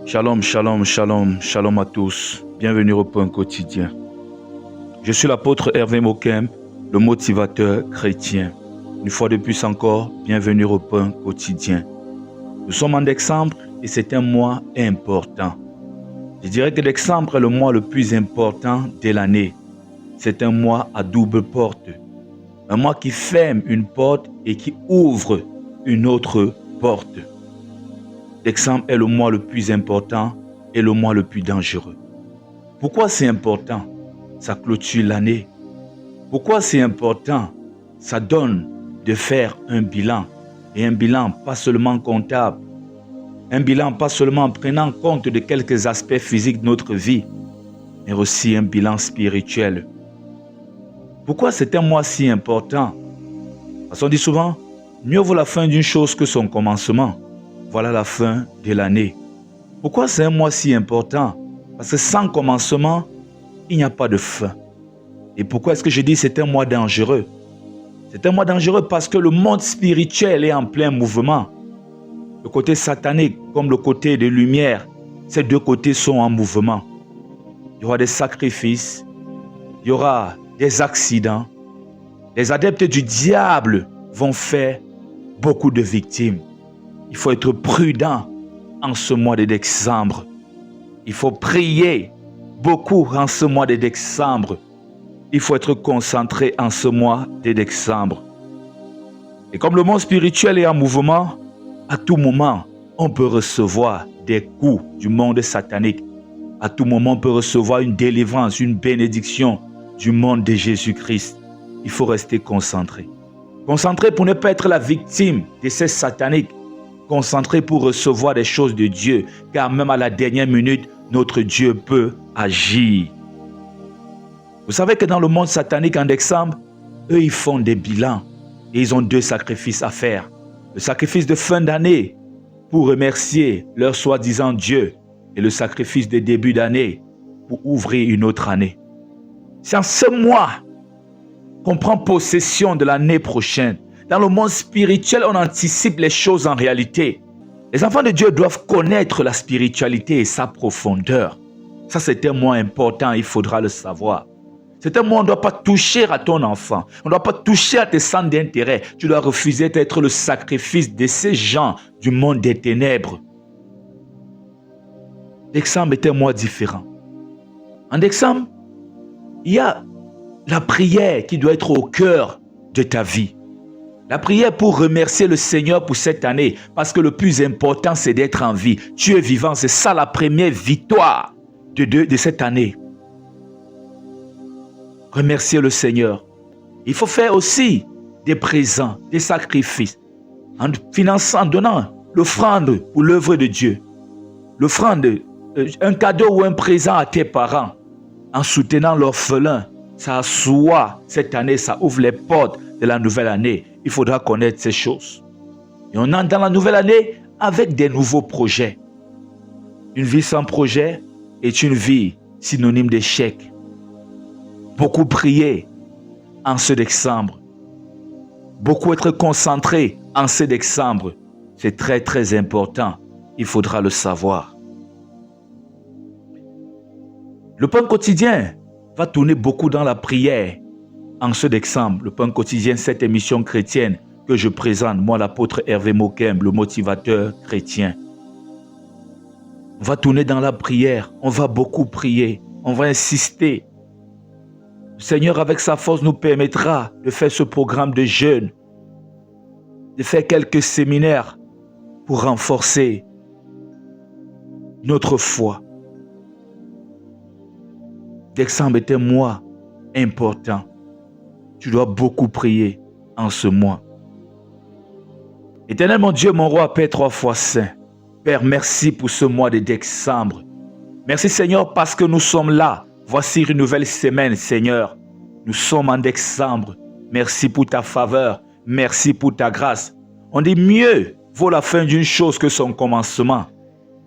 Shalom, shalom, shalom, shalom à tous. Bienvenue au Point Quotidien. Je suis l'apôtre Hervé Mokem, le motivateur chrétien. Une fois de plus encore, bienvenue au Point Quotidien. Nous sommes en décembre et c'est un mois important. Je dirais que décembre est le mois le plus important de l'année. C'est un mois à double porte. Un mois qui ferme une porte et qui ouvre une autre porte. Décembre est le mois le plus important et le mois le plus dangereux. Pourquoi c'est important? Ça clôture l'année. Pourquoi c'est important? Ça donne de faire un bilan. Et un bilan pas seulement comptable. Un bilan pas seulement en prenant compte de quelques aspects physiques de notre vie, mais aussi un bilan spirituel. Pourquoi c'est un mois si important? Parce qu'on dit souvent, mieux vaut la fin d'une chose que son commencement. Voilà la fin de l'année. Pourquoi c'est un mois si important? Parce que sans commencement, il n'y a pas de fin. Et pourquoi est-ce que je dis que c'est un mois dangereux? C'est un mois dangereux parce que le monde spirituel est en plein mouvement. Le côté satanique comme le côté de lumière, ces deux côtés sont en mouvement. Il y aura des sacrifices, il y aura des accidents. Les adeptes du diable vont faire beaucoup de victimes. Il faut être prudent en ce mois de décembre. Il faut prier beaucoup en ce mois de décembre. Il faut être concentré en ce mois de décembre. Et comme le monde spirituel est en mouvement, à tout moment, on peut recevoir des coups du monde satanique. À tout moment, on peut recevoir une délivrance, une bénédiction du monde de Jésus-Christ. Il faut rester concentré. Concentré pour ne pas être la victime de ces sataniques. Concentré pour recevoir des choses de Dieu, car même à la dernière minute, notre Dieu peut agir. Vous savez que dans le monde satanique en décembre, eux ils font des bilans et ils ont deux sacrifices à faire. Le sacrifice de fin d'année pour remercier leur soi-disant Dieu et le sacrifice de début d'année pour ouvrir une autre année. C'est en ce mois qu'on prend possession de l'année prochaine. Dans le monde spirituel, on anticipe les choses en réalité. Les enfants de Dieu doivent connaître la spiritualité et sa profondeur. Ça, c'est un mois important, il faudra le savoir. C'est un mois où on ne doit pas toucher à ton enfant. On ne doit pas toucher à tes centres d'intérêt. Tu dois refuser d'être le sacrifice de ces gens du monde des ténèbres. Décembre est un mois différent. En décembre, il y a la prière qui doit être au cœur de ta vie. La prière pour remercier le Seigneur pour cette année, parce que le plus important, c'est d'être en vie. Tu es vivant, c'est ça la première victoire de cette année. Remercier le Seigneur. Il faut faire aussi des présents, des sacrifices, en finançant, en donnant l'offrande pour l'œuvre de Dieu. L'offrande, un cadeau ou un présent à tes parents, en soutenant l'orphelin. Ça assoit cette année, ça ouvre les portes de la nouvelle année. Il faudra connaître ces choses. Et on entre dans la nouvelle année avec des nouveaux projets. Une vie sans projet est une vie synonyme d'échec. Beaucoup prier en ce décembre. Beaucoup être concentré en ce décembre. C'est très très important. Il faudra le savoir. Le Point Quotidien va tourner beaucoup dans la prière en ce décembre. Le Point Quotidien, cette émission chrétienne que je présente, moi l'apôtre Hervé Mokem, le motivateur chrétien. On va tourner dans la prière, on va beaucoup prier, on va insister. Le Seigneur avec sa force nous permettra de faire ce programme de jeûne, de faire quelques séminaires pour renforcer notre foi. Décembre est un mois important. Tu dois beaucoup prier en ce mois. Éternel mon Dieu, mon roi, Père 3 fois saint. Père, merci pour ce mois de décembre. Merci Seigneur parce que nous sommes là. Voici une nouvelle semaine, Seigneur. Nous sommes en décembre. Merci pour ta faveur. Merci pour ta grâce. On dit mieux vaut la fin d'une chose que son commencement.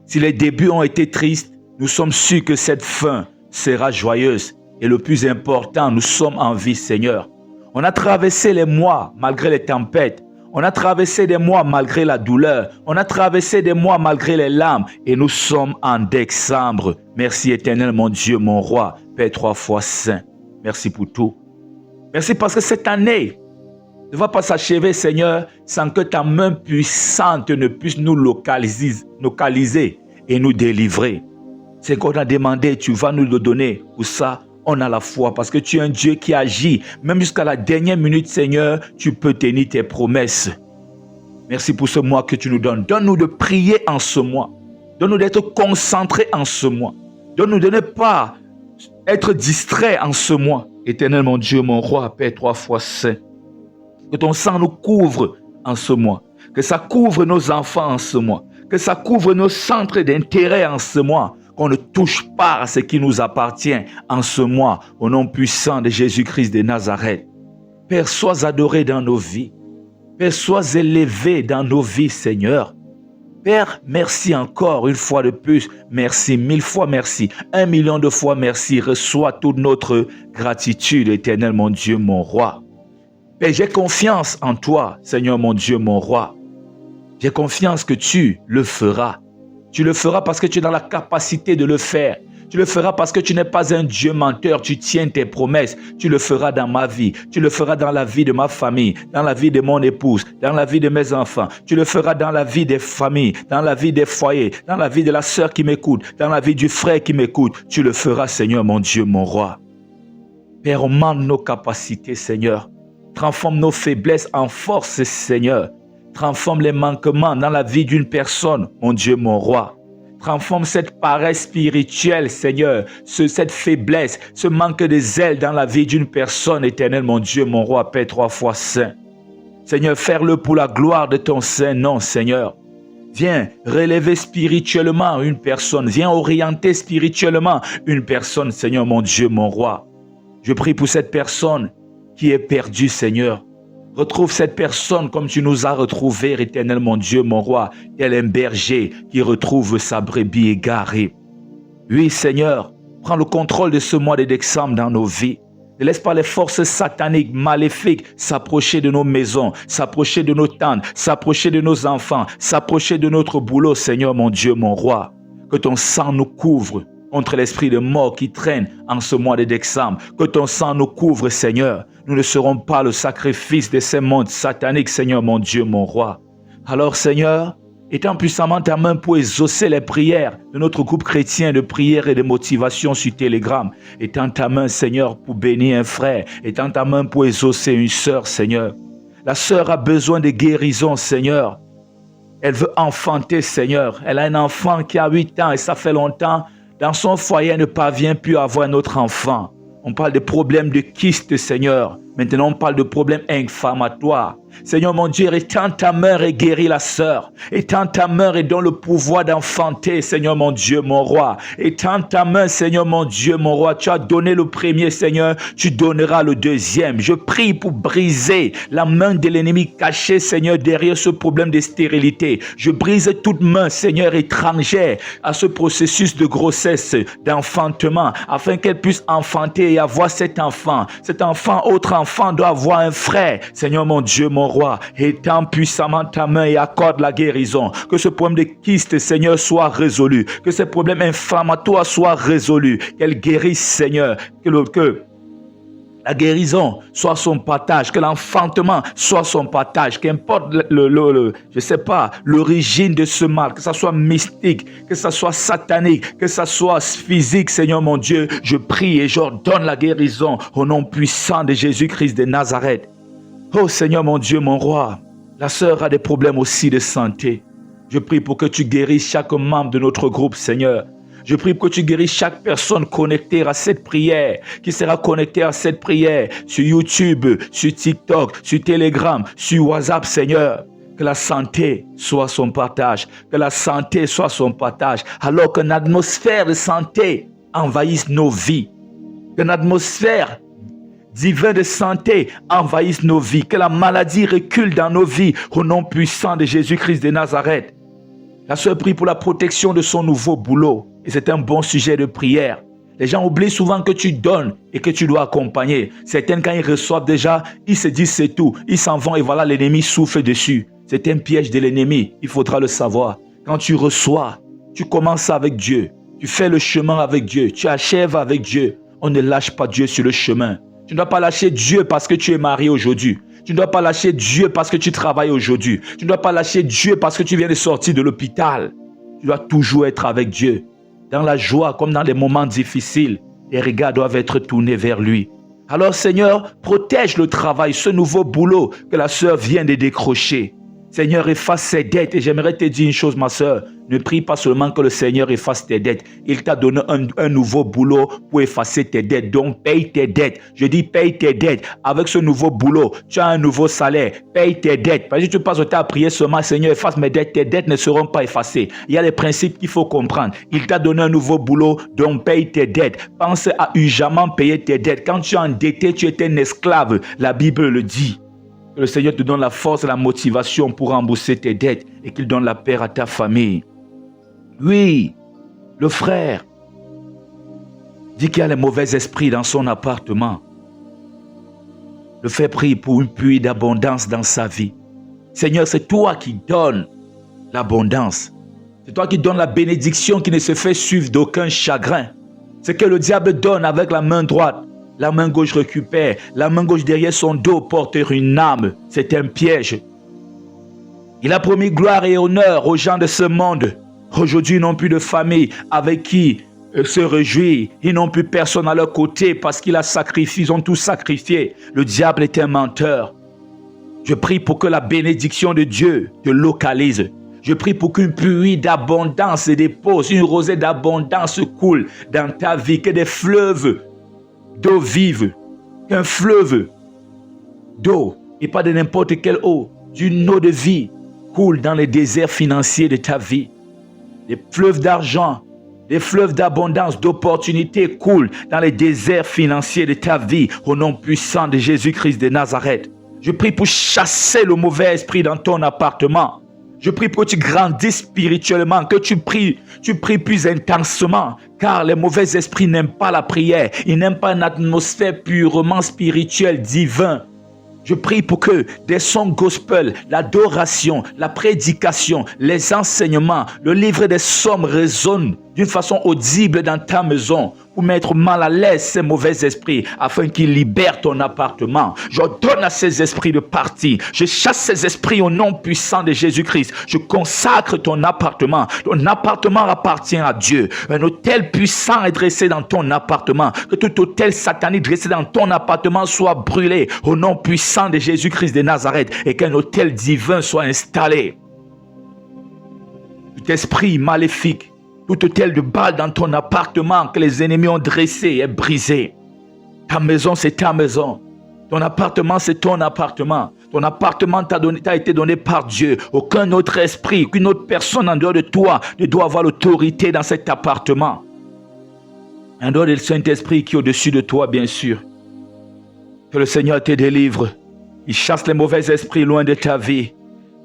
Si les débuts ont été tristes, nous sommes sûrs que cette fin sera joyeuse. Et le plus important, nous sommes en vie, Seigneur. On a traversé les mois malgré les tempêtes. On a traversé des mois malgré la douleur. On a traversé des mois malgré les larmes. Et nous sommes en décembre. Merci éternel, mon Dieu, mon roi, Père 3 fois saint. Merci pour tout. Merci parce que cette année ne va pas s'achever, Seigneur, sans que ta main puissante ne puisse nous localiser et nous délivrer. C'est qu'on a demandé, tu vas nous le donner. Pour ça, on a la foi parce que tu es un Dieu qui agit. Même jusqu'à la dernière minute, Seigneur, tu peux tenir tes promesses. Merci pour ce mois que tu nous donnes. Donne-nous de prier en ce mois. Donne-nous d'être concentrés en ce mois. Donne-nous de ne pas être distraits en ce mois. Éternel, mon Dieu, mon roi, Père 3 fois saint. Que ton sang nous couvre en ce mois. Que ça couvre nos enfants en ce mois. Que ça couvre nos centres d'intérêt en ce mois. Qu'on ne touche pas à ce qui nous appartient en ce mois. Au nom puissant de Jésus-Christ de Nazareth. Père, sois adoré dans nos vies. Père, sois élevé dans nos vies, Seigneur. Père, merci encore une fois de plus. Merci, 1000 fois merci. 1 million de fois merci. Reçois toute notre gratitude, éternel, mon Dieu, mon roi. Père, j'ai confiance en toi, Seigneur, mon Dieu, mon roi. J'ai confiance que tu le feras. Tu le feras parce que tu es dans la capacité de le faire. Tu le feras parce que tu n'es pas un Dieu menteur. Tu tiens tes promesses. Tu le feras dans ma vie. Tu le feras dans la vie de ma famille, dans la vie de mon épouse, dans la vie de mes enfants. Tu le feras dans la vie des familles, dans la vie des foyers, dans la vie de la sœur qui m'écoute, dans la vie du frère qui m'écoute. Tu le feras, Seigneur, mon Dieu, mon roi. Père, augmente nos capacités, Seigneur. Transforme nos faiblesses en force, Seigneur. Transforme les manquements dans la vie d'une personne, mon Dieu, mon roi. Transforme cette paresse spirituelle, Seigneur, cette faiblesse, ce manque de zèle dans la vie d'une personne, éternel, mon Dieu, mon roi, Père 3 fois saint. Seigneur, fais-le pour la gloire de ton saint nom, Seigneur. Viens relever spirituellement une personne. Viens orienter spirituellement une personne, Seigneur, mon Dieu, mon roi. Je prie pour cette personne qui est perdue, Seigneur. Retrouve cette personne comme tu nous as retrouvés, éternel, mon Dieu, mon roi, tel un berger qui retrouve sa brebis égarée. Oui, Seigneur, prends le contrôle de ce mois de décembre dans nos vies. Ne laisse pas les forces sataniques, maléfiques s'approcher de nos maisons, s'approcher de nos tentes, s'approcher de nos enfants, s'approcher de notre boulot, Seigneur, mon Dieu, mon roi. Que ton sang nous couvre contre l'esprit de mort qui traîne en ce mois de décembre. Que ton sang nous couvre, Seigneur. Nous ne serons pas le sacrifice de ces mondes sataniques, Seigneur, mon Dieu, mon roi. Alors, Seigneur, étends puissamment ta main pour exaucer les prières de notre groupe chrétien de prière et de motivation sur Telegram. Étends ta main, Seigneur, pour bénir un frère. Étends ta main pour exaucer une sœur, Seigneur. La sœur a besoin de guérison, Seigneur. Elle veut enfanter, Seigneur. Elle a un enfant qui a 8 ans et ça fait longtemps. Dans son foyer, elle ne parvient plus à avoir un autre enfant. On parle de problèmes de kyste, Seigneur. Maintenant, on parle de problèmes inflammatoires. Seigneur mon Dieu, étends ta main et guéris la sœur. Étends ta main et donne le pouvoir d'enfanter, Seigneur mon Dieu, mon roi. Étends ta main, Seigneur mon Dieu, mon roi. Tu as donné le premier, Seigneur. Tu donneras le deuxième. Je prie pour briser la main de l'ennemi cachée, Seigneur, derrière ce problème de stérilité. Je brise toute main, Seigneur, étrangère à ce processus de grossesse, d'enfantement, afin qu'elle puisse enfanter et avoir cet enfant. Cet enfant, autre enfant, doit avoir un frère. Seigneur mon Dieu, mon roi, étends puissamment ta main et accorde la guérison. Que ce problème de kyste, Seigneur, soit résolu. Que ce problème inflammatoire soit résolu. Qu'elle guérisse, Seigneur. Que la guérison soit son partage. Que l'enfantement soit son partage. Qu'importe je sais pas, l'origine de ce mal. Que ça soit mystique. Que ça soit satanique. Que ça soit physique, Seigneur mon Dieu. Je prie et j'ordonne la guérison au nom puissant de Jésus-Christ de Nazareth. Oh Seigneur mon Dieu, mon roi, la sœur a des problèmes aussi de santé. Je prie pour que tu guérisses chaque membre de notre groupe, Seigneur. Je prie pour que tu guérisses chaque personne connectée à cette prière, qui sera connectée à cette prière sur YouTube, sur TikTok, sur Telegram, sur WhatsApp, Seigneur. Que la santé soit son partage, que la santé soit son partage, alors qu'une atmosphère de santé envahisse nos vies, qu'une atmosphère divin de santé envahisse nos vies, que la maladie recule dans nos vies au nom puissant de Jésus-Christ de Nazareth. La sœur prie pour la protection de son nouveau boulot et c'est un bon sujet de prière. Les gens oublient souvent que tu donnes et que tu dois accompagner. Certains, quand ils reçoivent déjà, ils se disent c'est tout. Ils s'en vont et voilà, l'ennemi souffle dessus. C'est un piège de l'ennemi, il faudra le savoir. Quand tu reçois, tu commences avec Dieu. Tu fais le chemin avec Dieu. Tu achèves avec Dieu. On ne lâche pas Dieu sur le chemin. Tu ne dois pas lâcher Dieu parce que tu es marié aujourd'hui. Tu ne dois pas lâcher Dieu parce que tu travailles aujourd'hui. Tu ne dois pas lâcher Dieu parce que tu viens de sortir de l'hôpital. Tu dois toujours être avec Dieu. Dans la joie comme dans les moments difficiles, les regards doivent être tournés vers lui. Alors Seigneur, protège le travail, ce nouveau boulot que la sœur vient de décrocher. Seigneur, efface ses dettes. Et j'aimerais te dire une chose, ma sœur. Ne prie pas seulement que le Seigneur efface tes dettes. Il t'a donné un nouveau boulot pour effacer tes dettes. Donc, paye tes dettes. Je dis, paye tes dettes. Avec ce nouveau boulot, tu as un nouveau salaire. Paye tes dettes. Parce que tu passes au temps à prier seulement, Seigneur, efface mes dettes. Tes dettes ne seront pas effacées. Il y a des principes qu'il faut comprendre. Il t'a donné un nouveau boulot, donc paye tes dettes. Pense à urgemment payer tes dettes. Quand tu es endetté, tu es un esclave. La Bible le dit. Que le Seigneur te donne la force et la motivation pour rembourser tes dettes et qu'il donne la paix à ta famille. Oui, le frère dit qu'il y a les mauvais esprits dans son appartement. Le frère prie pour une pluie d'abondance dans sa vie. Seigneur, c'est toi qui donnes l'abondance. C'est toi qui donnes la bénédiction qui ne se fait suivre d'aucun chagrin. Ce que le diable donne avec la main droite, la main gauche récupère. La main gauche derrière son dos porte une âme. C'est un piège. Il a promis gloire et honneur aux gens de ce monde. Aujourd'hui, ils n'ont plus de famille avec qui se réjouir. Ils n'ont plus personne à leur côté parce qu'il a sacrifié. Ils ont tout sacrifié. Le diable est un menteur. Je prie pour que la bénédiction de Dieu te localise. Je prie pour qu'une pluie d'abondance se dépose, une rosée d'abondance coule dans ta vie, que des fleuves d'eau vive, qu'un fleuve d'eau, et pas de n'importe quelle eau, d'une eau de vie, coule dans les déserts financiers de ta vie. Des fleuves d'argent, des fleuves d'abondance, d'opportunités coulent dans les déserts financiers de ta vie, au nom puissant de Jésus-Christ de Nazareth. Je prie pour chasser le mauvais esprit dans ton appartement. Je prie pour que tu grandisses spirituellement, que tu pries plus intensement, car les mauvais esprits n'aiment pas la prière. Ils n'aiment pas une atmosphère purement spirituelle, divine. Je prie pour que des sons gospel, l'adoration, la prédication, les enseignements, le livre des psaumes résonnent d'une façon audible dans ta maison pour mettre mal à l'aise ces mauvais esprits afin qu'ils libèrent ton appartement. J'ordonne à ces esprits de partir. Je chasse ces esprits au nom puissant de Jésus-Christ. Je consacre ton appartement. Ton appartement appartient à Dieu. Un autel puissant est dressé dans ton appartement. Que tout autel satanique dressé dans ton appartement soit brûlé au nom puissant de Jésus-Christ de Nazareth et qu'un autel divin soit installé. Tout esprit maléfique, tout autel de Baal dans ton appartement que les ennemis ont dressé est brisé. Ta maison, c'est ta maison. Ton appartement, c'est ton appartement. Ton appartement t'a été donné par Dieu. Aucun autre esprit, qu'une autre personne en dehors de toi ne doit avoir l'autorité dans cet appartement. En dehors du Saint-Esprit qui est au-dessus de toi, bien sûr. Que le Seigneur te délivre. Il chasse les mauvais esprits loin de ta vie.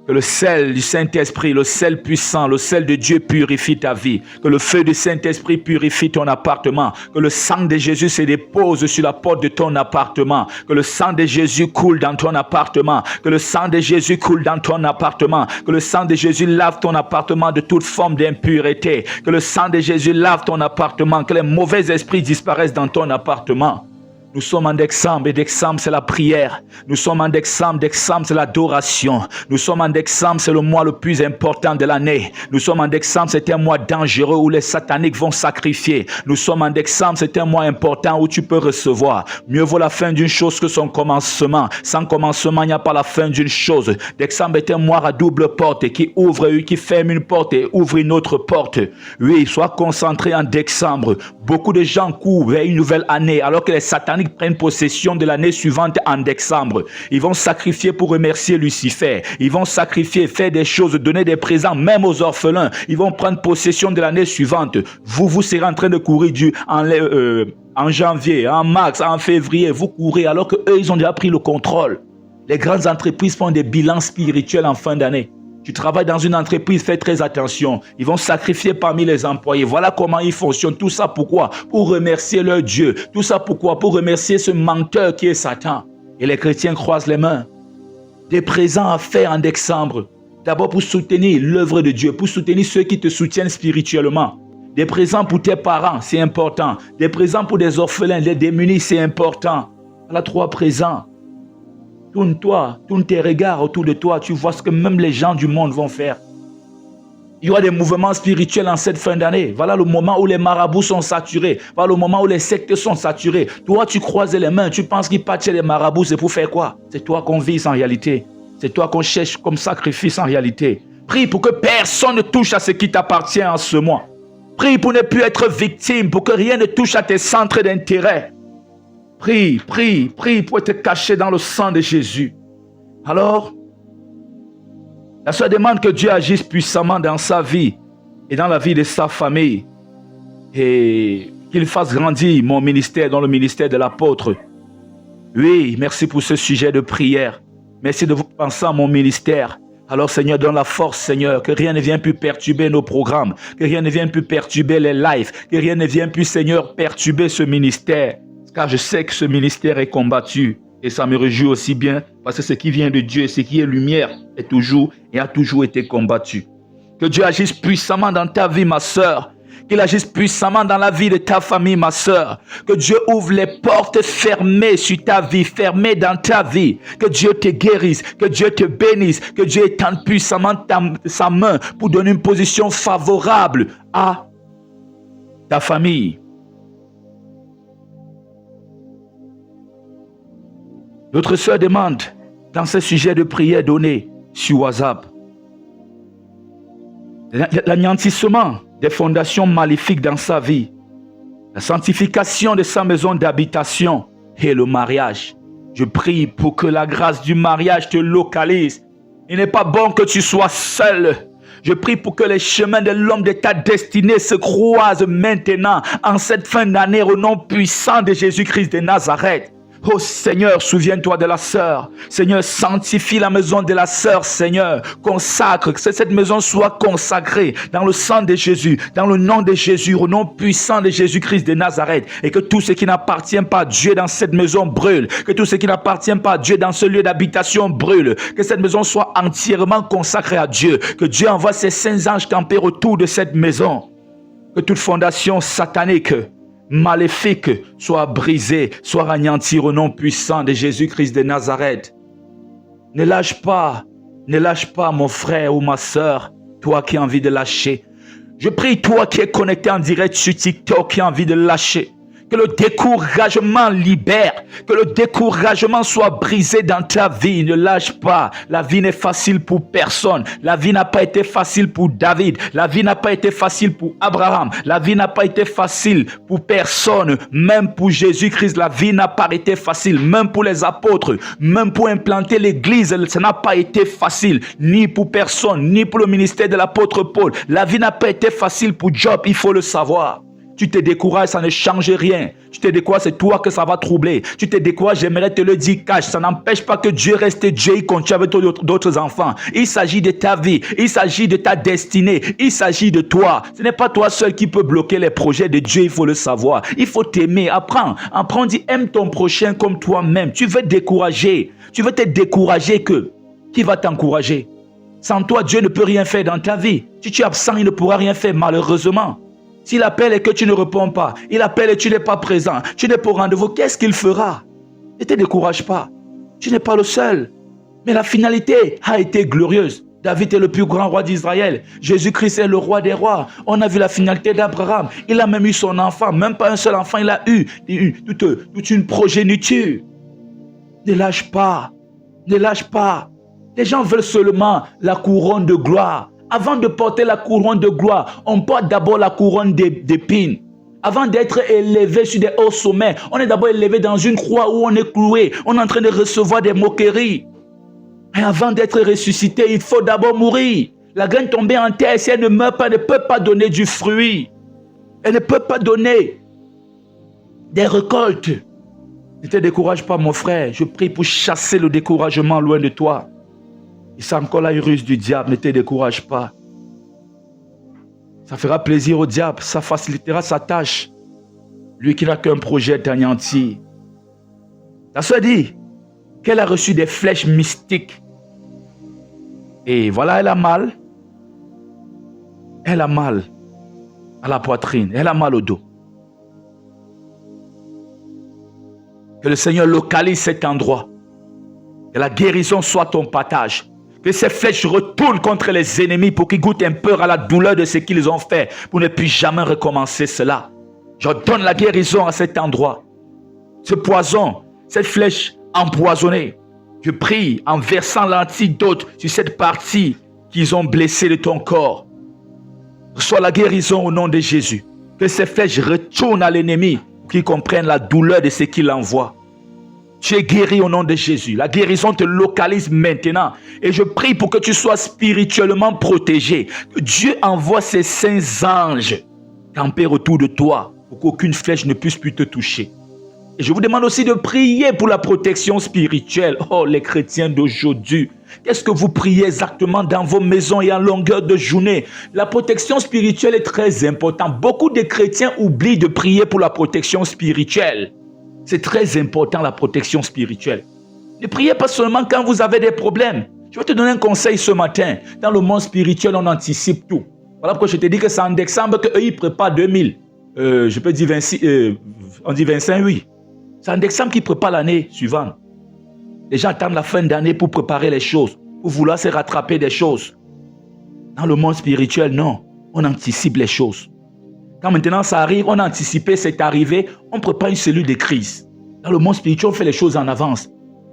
Que le sel du Saint-Esprit, le sel puissant, le sel de Dieu purifie ta vie. Que le feu du Saint-Esprit purifie ton appartement. Que le sang de Jésus se dépose sur la porte de ton appartement. Que le sang de Jésus coule dans ton appartement. Que le sang de Jésus coule dans ton appartement. Que le sang de Jésus lave ton appartement de toute forme d'impureté. Que le sang de Jésus lave ton appartement. Que les mauvais esprits disparaissent dans ton appartement. Nous sommes en décembre et décembre c'est la prière. Nous sommes en décembre c'est l'adoration. Nous sommes en décembre, c'est le mois le plus important de l'année. Nous sommes en décembre, c'est un mois dangereux où les sataniques vont sacrifier. Nous sommes en décembre, c'est un mois important où tu peux recevoir. Mieux vaut la fin d'une chose que son commencement. Sans commencement, il n'y a pas la fin d'une chose. Décembre est un mois à double porte qui ouvre, qui ferme une porte et ouvre une autre porte. Oui, sois concentré en décembre. Beaucoup de gens courent vers une nouvelle année alors que les sataniques prennent possession de l'année suivante en décembre. Ils vont sacrifier pour remercier Lucifer. Ils vont sacrifier, faire des choses, donner des présents même aux orphelins. Ils vont prendre possession de l'année suivante. Vous serez en train de courir en janvier, en mars, en février. Vous courez alors qu'eux, ils ont déjà pris le contrôle. Les grandes entreprises font des bilans spirituels en fin d'année. Tu travailles dans une entreprise, fais très attention. Ils vont sacrifier parmi les employés. Voilà comment ils fonctionnent. Tout ça pourquoi? Pour remercier leur Dieu. Tout ça pourquoi? Pour remercier ce menteur qui est Satan. Et les chrétiens croisent les mains. Des présents à faire en décembre. D'abord pour soutenir l'œuvre de Dieu, pour soutenir ceux qui te soutiennent spirituellement. Des présents pour tes parents, c'est important. Des présents pour des orphelins, des démunis, c'est important. Voilà 3 présents. Tourne-toi, tourne tes regards autour de toi, tu vois ce que même les gens du monde vont faire. Il y aura des mouvements spirituels en cette fin d'année. Voilà le moment où les marabouts sont saturés. Voilà le moment où les sectes sont saturés. Toi, tu croises les mains, tu penses qu'ils partent chez les marabouts, c'est pour faire quoi? C'est toi qu'on vise en réalité. C'est toi qu'on cherche comme sacrifice en réalité. Prie pour que personne ne touche à ce qui t'appartient en ce mois. Prie pour ne plus être victime, pour que rien ne touche à tes centres d'intérêt. Prie, prie, prie pour être caché dans le sang de Jésus. Alors, la sœur demande que Dieu agisse puissamment dans sa vie et dans la vie de sa famille. Et qu'il fasse grandir mon ministère dans le ministère de l'apôtre. Oui, merci pour ce sujet de prière. Merci de vous penser à mon ministère. Alors Seigneur, donne la force Seigneur, que rien ne vienne plus perturber nos programmes, que rien ne vienne plus perturber les lives, que rien ne vienne plus Seigneur perturber ce ministère. Car je sais que ce ministère est combattu et ça me réjouit aussi bien parce que ce qui vient de Dieu, ce qui est lumière est toujours et a toujours été combattu. Que Dieu agisse puissamment dans ta vie ma sœur, qu'il agisse puissamment dans la vie de ta famille ma sœur, que Dieu ouvre les portes fermées sur ta vie, fermées dans ta vie, que Dieu te guérisse, que Dieu te bénisse, que Dieu étende puissamment sa main pour donner une position favorable à ta famille. Notre sœur demande, dans ce sujet de prière donné sur WhatsApp, l'anéantissement des fondations maléfiques dans sa vie, la sanctification de sa maison d'habitation et le mariage. Je prie pour que la grâce du mariage te localise. Il n'est pas bon que tu sois seul. Je prie pour que les chemins de l'homme de ta destinée se croisent maintenant en cette fin d'année au nom puissant de Jésus-Christ de Nazareth. Oh Seigneur, souviens-toi de la sœur. Seigneur, sanctifie la maison de la sœur, Seigneur. Consacre, que cette maison soit consacrée dans le sang de Jésus, dans le nom de Jésus, au nom puissant de Jésus-Christ de Nazareth. Et que tout ce qui n'appartient pas à Dieu dans cette maison brûle. Que tout ce qui n'appartient pas à Dieu dans ce lieu d'habitation brûle. Que cette maison soit entièrement consacrée à Dieu. Que Dieu envoie ses saints anges camper autour de cette maison. Que toute fondation satanique, maléfique, soit brisé, soit anéanti au nom puissant de Jésus-Christ de Nazareth. Ne lâche pas mon frère ou ma sœur, toi qui as envie de lâcher. Je prie toi qui es connecté en direct sur TikTok, qui as envie de lâcher. Que le découragement libère, que le découragement soit brisé dans ta vie. Ne lâche pas. La vie n'est facile pour personne. La vie n'a pas été facile pour David. La vie n'a pas été facile pour Abraham. La vie n'a pas été facile pour personne. Même pour Jésus-Christ, la vie n'a pas été facile. Même pour les apôtres, même pour implanter l'église, ça n'a pas été facile. Ni pour personne, ni pour le ministère de l'apôtre Paul. La vie n'a pas été facile pour Job, il faut le savoir. Tu te décourages, ça ne change rien. Tu te décourages, c'est toi que ça va troubler. Tu te décourages, j'aimerais te le dire cash. Ça n'empêche pas que Dieu reste Dieu, il continue avec d'autres enfants. Il s'agit de ta vie, il s'agit de ta destinée, il s'agit de toi. Ce n'est pas toi seul qui peut bloquer les projets de Dieu, il faut le savoir. Il faut t'aimer, apprends, dis aime ton prochain comme toi-même. Tu veux te décourager qui va t'encourager? Sans toi, Dieu ne peut rien faire dans ta vie. Si tu es absent, il ne pourra rien faire malheureusement. S'il appelle et que tu ne réponds pas, il appelle et tu n'es pas présent, tu n'es pas au rendez-vous, qu'est-ce qu'il fera? Ne te décourage pas. Tu n'es pas le seul. Mais la finalité a été glorieuse. David est le plus grand roi d'Israël. Jésus-Christ est le roi des rois. On a vu la finalité d'Abraham. Il a même eu son enfant. Même pas un seul enfant, il a eu toute une progéniture. Ne lâche pas. Ne lâche pas. Les gens veulent seulement la couronne de gloire. Avant de porter la couronne de gloire, on porte d'abord la couronne d'épines. Avant d'être élevé sur des hauts sommets, on est d'abord élevé dans une croix où on est cloué. On est en train de recevoir des moqueries. Et avant d'être ressuscité, il faut d'abord mourir. La graine tombée en terre, si elle ne meurt pas, elle ne peut pas donner du fruit. Elle ne peut pas donner des récoltes. Ne te décourage pas, mon frère. Je prie pour chasser le découragement loin de toi. Et c'est encore la ruse du diable, ne te décourage pas. Ça fera plaisir au diable, ça facilitera sa tâche. Lui qui n'a qu'un projet d'anéantir. La soeur dit qu'elle a reçu des flèches mystiques. Et voilà, elle a mal. Elle a mal à la poitrine, elle a mal au dos. Que le Seigneur localise cet endroit. Que la guérison soit ton partage. Que ces flèches retournent contre les ennemis pour qu'ils goûtent un peu à la douleur de ce qu'ils ont fait, pour ne plus jamais recommencer cela. Je donne la guérison à cet endroit. Ce poison, cette flèche empoisonnée, je prie en versant l'antidote sur cette partie qu'ils ont blessée de ton corps. Reçois la guérison au nom de Jésus. Que ces flèches retournent à l'ennemi pour qu'il comprenne la douleur de ce qu'il envoie. Tu es guéri au nom de Jésus. La guérison te localise maintenant. Et je prie pour que tu sois spirituellement protégé. Que Dieu envoie ses saints anges camper autour de toi pour qu'aucune flèche ne puisse plus te toucher. Et je vous demande aussi de prier pour la protection spirituelle. Oh, les chrétiens d'aujourd'hui, qu'est-ce que vous priez exactement dans vos maisons et en longueur de journée? La protection spirituelle est très importante. Beaucoup de chrétiens oublient de prier pour la protection spirituelle. C'est très important, la protection spirituelle. Ne priez pas seulement quand vous avez des problèmes. Je vais te donner un conseil ce matin. Dans le monde spirituel, on anticipe tout. Voilà pourquoi je te dis que c'est en décembre qu'eux, ils préparent 2000. Je peux dire 26, on dit 25, oui. C'est en décembre qu'ils préparent l'année suivante. Les gens attendent la fin d'année pour préparer les choses, pour vouloir se rattraper des choses. Dans le monde spirituel, non. On anticipe les choses. Quand maintenant ça arrive, on a anticipé, c'est arrivé, on prépare une cellule de crise. Dans le monde spirituel, on fait les choses en avance.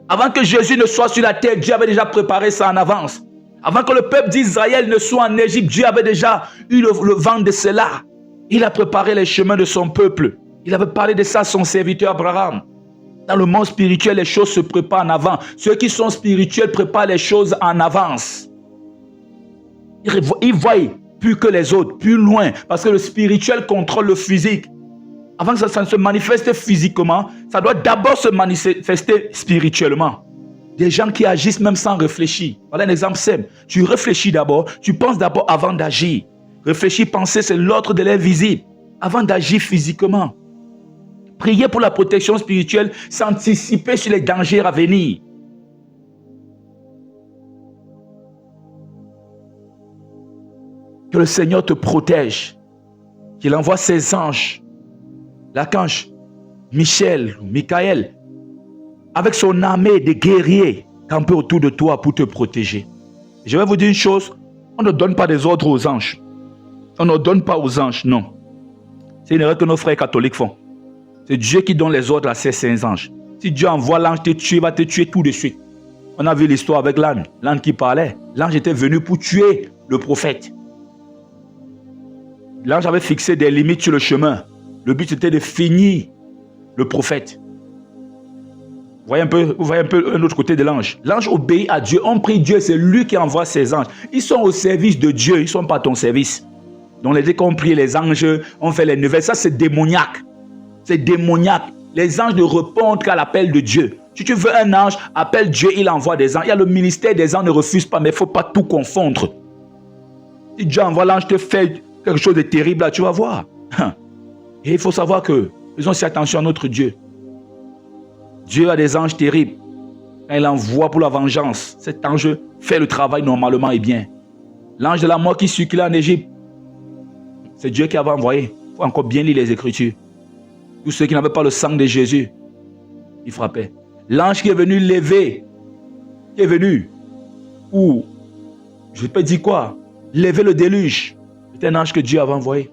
Avant que Jésus ne soit sur la terre, Dieu avait déjà préparé ça en avance. Avant que le peuple d'Israël ne soit en Égypte, Dieu avait déjà eu le vent de cela. Il a préparé les chemins de son peuple. Il avait parlé de ça à son serviteur Abraham. Dans le monde spirituel, les choses se préparent en avant. Ceux qui sont spirituels préparent les choses en avance. Ils voient plus que les autres, plus loin. Parce que le spirituel contrôle le physique. Avant que ça ne se manifeste physiquement, ça doit d'abord se manifester spirituellement. Des gens qui agissent même sans réfléchir. Voilà un exemple simple. Tu réfléchis d'abord, tu penses d'abord avant d'agir. Réfléchir, penser, c'est l'ordre de l'invisible. Avant d'agir physiquement. Prier pour la protection spirituelle, s'anticiper sur les dangers à venir. Que le Seigneur te protège. Qu'il envoie ses anges. L'archange Michael, avec son armée de guerriers, camper autour de toi pour te protéger. Je vais vous dire une chose, on ne donne pas des ordres aux anges. On ne donne pas aux anges, non. C'est une erreur que nos frères catholiques font. C'est Dieu qui donne les ordres à ses saints anges. Si Dieu envoie l'ange te tuer, il va te tuer tout de suite. On a vu l'histoire avec l'âne. L'âne qui parlait. L'ange était venu pour tuer le prophète. L'ange avait fixé des limites sur le chemin. Le but était de finir le prophète. Vous voyez un peu un autre côté de l'ange. L'ange obéit à Dieu. On prie Dieu, c'est lui qui envoie ses anges. Ils sont au service de Dieu, ils ne sont pas à ton service. Donc les dès qu'on prie les anges, on fait les nouvelles. Ça c'est démoniaque. C'est démoniaque. Les anges ne répondent qu'à l'appel de Dieu. Si tu veux un ange, appelle Dieu, il envoie des anges. Il y a le ministère des anges, ne refuse pas, mais il ne faut pas tout confondre. Si Dieu envoie l'ange, te fait quelque chose de terrible, là, tu vas voir. Et il faut savoir que, faisons aussi attention à notre Dieu. Dieu a des anges terribles. Quand il envoie pour la vengeance, cet ange fait le travail normalement et bien. L'ange de la mort qui circulait en Égypte, c'est Dieu qui avait envoyé. Il faut encore bien lire les Écritures. Tous ceux qui n'avaient pas le sang de Jésus, ils frappaient. L'ange qui est venu lever, qui est venu pour, je ne peux pas dire quoi, lever le déluge. C'est un ange que Dieu avait envoyé.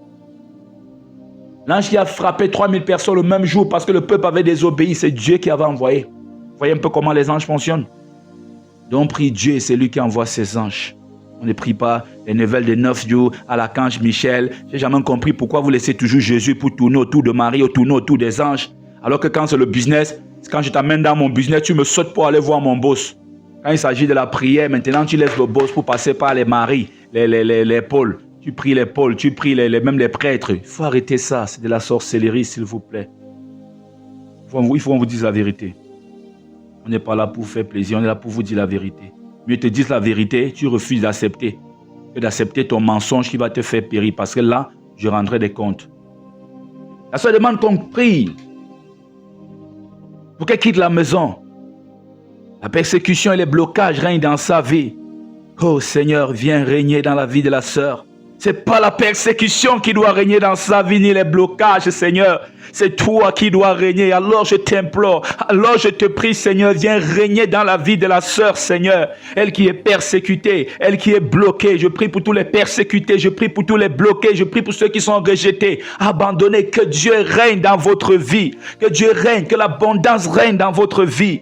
L'ange qui a frappé 3000 personnes le même jour parce que le peuple avait désobéi, c'est Dieu qui avait envoyé. Vous voyez un peu comment les anges fonctionnent. Donc prie Dieu, c'est lui qui envoie ses anges. On ne prie pas les nouvelles de 9 jours à l'archange Michel. Je n'ai jamais compris pourquoi vous laissez toujours Jésus pour tourner autour de Marie, tourner autour des anges. Alors que quand c'est le business, quand je t'amène dans mon business, tu me sautes pour aller voir mon boss. Quand il s'agit de la prière, maintenant tu laisses le boss pour passer par les maris, les pôles. Tu pries les pôles, tu pries même les prêtres. Il faut arrêter ça, c'est de la sorcellerie s'il vous plaît. Il faut qu'on vous dise la vérité. On n'est pas là pour faire plaisir, on est là pour vous dire la vérité. mieux te disent la vérité, tu refuses d'accepter. Que d'accepter ton mensonge qui va te faire périr. Parce que là, je rendrai des comptes. La soeur demande qu'on prie pour qu'elle quitte la maison. La persécution et les blocages règnent dans sa vie. Oh Seigneur, viens régner dans la vie de la sœur. Ce n'est pas la persécution qui doit régner dans sa vie, ni les blocages, Seigneur. C'est toi qui dois régner. Alors je t'implore, alors je te prie, Seigneur, viens régner dans la vie de la sœur, Seigneur. Elle qui est persécutée, elle qui est bloquée. Je prie pour tous les persécutés, je prie pour tous les bloqués, je prie pour ceux qui sont rejetés, abandonnés. Que Dieu règne dans votre vie. Que Dieu règne, que l'abondance règne dans votre vie.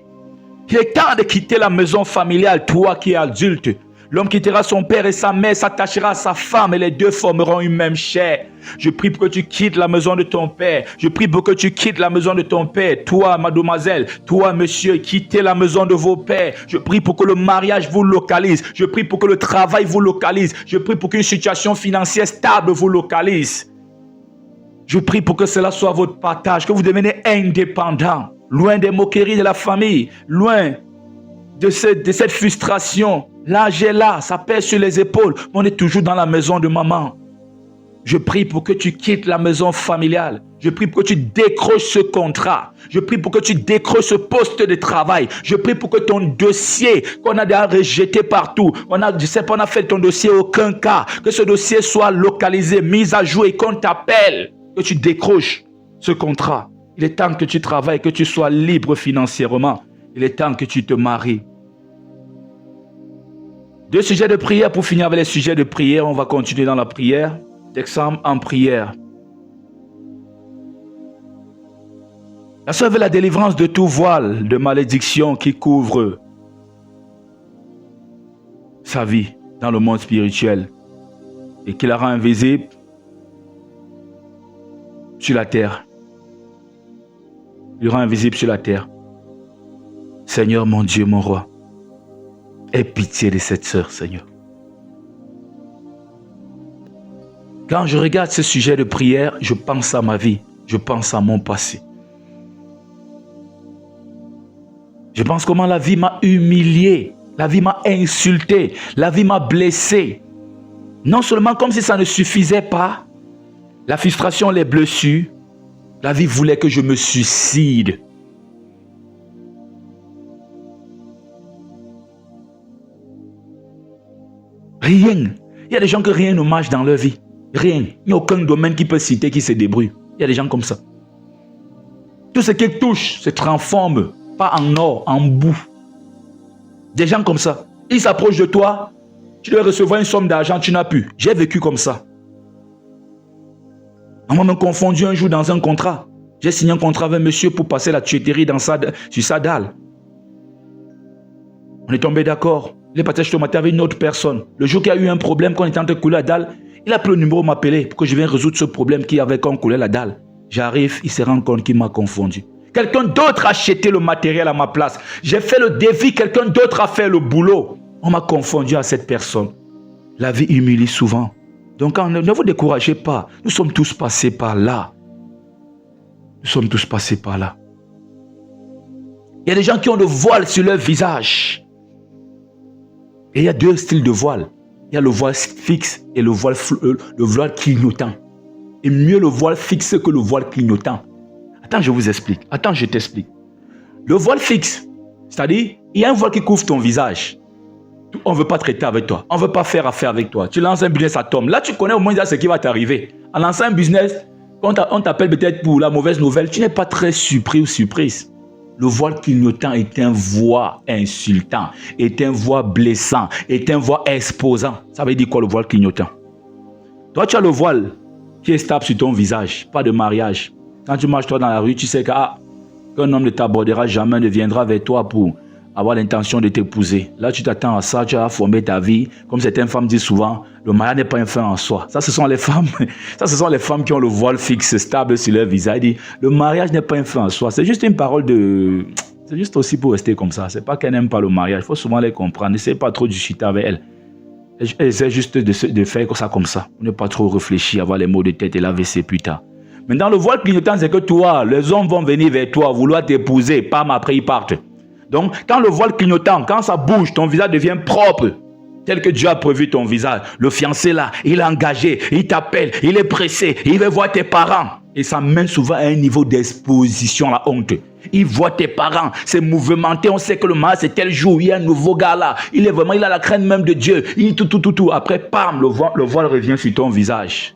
Il est temps de quitter la maison familiale, toi qui es adulte. L'homme quittera son père et sa mère, s'attachera à sa femme et les deux formeront une même chair. Je prie pour que tu quittes la maison de ton père. Je prie pour que tu quittes la maison de ton père. Toi, mademoiselle, toi, monsieur, quittez la maison de vos pères. Je prie pour que le mariage vous localise. Je prie pour que le travail vous localise. Je prie pour qu'une situation financière stable vous localise. Je prie pour que cela soit votre partage, que vous devenez indépendant, loin des moqueries de la famille, loin de cette frustration. L'âge est là, ça pèse sur les épaules. On est toujours dans la maison de maman. Je prie pour que tu quittes la maison familiale. Je prie pour que tu décroches ce contrat. Je prie pour que tu décroches ce poste de travail. Je prie pour que ton dossier, qu'on a déjà rejeté partout, on a fait ton dossier aucun cas, que ce dossier soit localisé, mis à jour et qu'on t'appelle, que tu décroches ce contrat. Il est temps que tu travailles, que tu sois libre financièrement. Il est temps que tu te maries. 2 sujets de prière pour finir avec les sujets de prière. On va continuer dans la prière. D'exemple en prière. La sœur veut la délivrance de tout voile, de malédiction qui couvre sa vie dans le monde spirituel et qui la rend invisible sur la terre. Il rend invisible sur la terre. Seigneur, mon Dieu, mon roi, aie pitié de cette sœur, Seigneur. Quand je regarde ce sujet de prière, je pense à ma vie, je pense à mon passé. Je pense comment la vie m'a humilié, la vie m'a insulté, la vie m'a blessé. Non seulement comme si ça ne suffisait pas, la frustration, les blessures, la vie voulait que je me suicide. Rien. Il y a des gens que rien ne marche dans leur vie. Rien. Il n'y a aucun domaine qui peut citer qui se débrouille. Il y a des gens comme ça. Tout ce qui touche se transforme, pas en or, en boue. Des gens comme ça. Ils s'approchent de toi, tu dois recevoir une somme d'argent, tu n'as plus. J'ai vécu comme ça. On m'a même confondu un jour dans un contrat. J'ai signé un contrat avec un monsieur pour passer la tuyauterie sur sa dalle. On est tombé d'accord. Il est parti acheter avec une autre personne. Le jour qu'il y a eu un problème, quand on était en train de couler la dalle, il a pris le numéro, m'appeler pour que je vienne résoudre ce problème qu'il y avait quand on coulait la dalle. J'arrive, il se rend compte qu'il m'a confondu. Quelqu'un d'autre a acheté le matériel à ma place. J'ai fait le devis, quelqu'un d'autre a fait le boulot. On m'a confondu à cette personne. La vie humilie souvent. Donc ne vous découragez pas. Nous sommes tous passés par là. Nous sommes tous passés par là. Il y a des gens qui ont le voile sur leur visage. Et il y a 2 styles de voile. Il y a le voile fixe et le voile clignotant. Et mieux le voile fixe que le voile clignotant. Attends, je vous explique. Attends, je t'explique. Le voile fixe, c'est-à-dire, il y a un voile qui couvre ton visage. On ne veut pas traiter avec toi. On ne veut pas faire affaire avec toi. Tu lances un business à Tom. Là, tu connais au moins ce qui va t'arriver. En lançant un business, quand on t'appelle peut-être pour la mauvaise nouvelle, tu n'es pas très surpris ou surprise. Le voile clignotant est un voile insultant, est un voile blessant, est un voile exposant. Ça veut dire quoi le voile clignotant? Toi, tu as le voile qui est stable sur ton visage, pas de mariage. Quand tu marches toi dans la rue, tu sais qu'un homme ne t'abordera jamais, ne viendra vers toi pour avoir l'intention de t'épouser. Là, tu t'attends à ça, tu as formé ta vie. Comme certaines femmes disent souvent, le mariage n'est pas un fin en soi. Ça, ce sont les femmes qui ont le voile fixe, stable sur leur visage. Le mariage n'est pas un fin en soi. C'est juste une parole de... C'est juste aussi pour rester comme ça. C'est pas qu'elles n'aiment pas le mariage. Il faut souvent les comprendre. N'essayez pas trop de discuter avec elles. Elles essaient juste de faire ça comme ça. Ne pas trop réfléchir, avoir les mots de tête et la WC plus tard. Mais dans le voile clignotant, c'est que toi, les hommes vont venir vers toi, vouloir t'épouser. Pam, après ils partent. Donc, quand le voile clignotant, quand ça bouge, ton visage devient propre, tel que Dieu a prévu ton visage. Le fiancé là, il est engagé, il t'appelle, il est pressé, il veut voir tes parents. Et ça mène souvent à un niveau d'exposition à la honte. Il voit tes parents, c'est mouvementé, on sait que le mariage c'est tel jour, il y a un nouveau gars là, il a la crainte même de Dieu, il tout. Après, pam, le voile revient sur ton visage.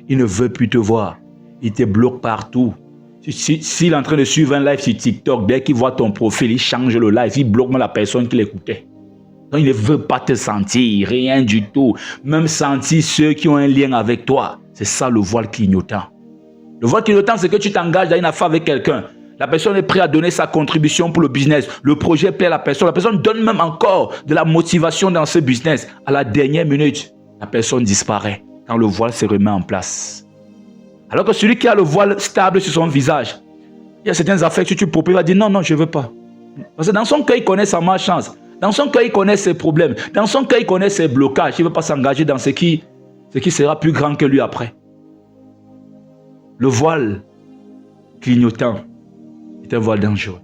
Il ne veut plus te voir, il te bloque partout. S'il est en train de suivre un live sur TikTok, dès qu'il voit ton profil, il change le live, il bloque même la personne qui l'écoutait. Donc, il ne veut pas te sentir, rien du tout. Même sentir ceux qui ont un lien avec toi. C'est ça le voile clignotant. Le voile clignotant, c'est que tu t'engages dans une affaire avec quelqu'un. La personne est prête à donner sa contribution pour le business. Le projet plaît à la personne. La personne donne même encore de la motivation dans ce business. À la dernière minute, la personne disparaît quand le voile se remet en place. Alors que celui qui a le voile stable sur son visage, il y a certaines affaires que tu proposes, il va dire non, je ne veux pas. Parce que dans son cœur, il connaît sa malchance. Dans son cœur, il connaît ses problèmes. Dans son cœur, il connaît ses blocages. Il ne veut pas s'engager dans ce qui sera plus grand que lui après. Le voile clignotant est un voile dangereux.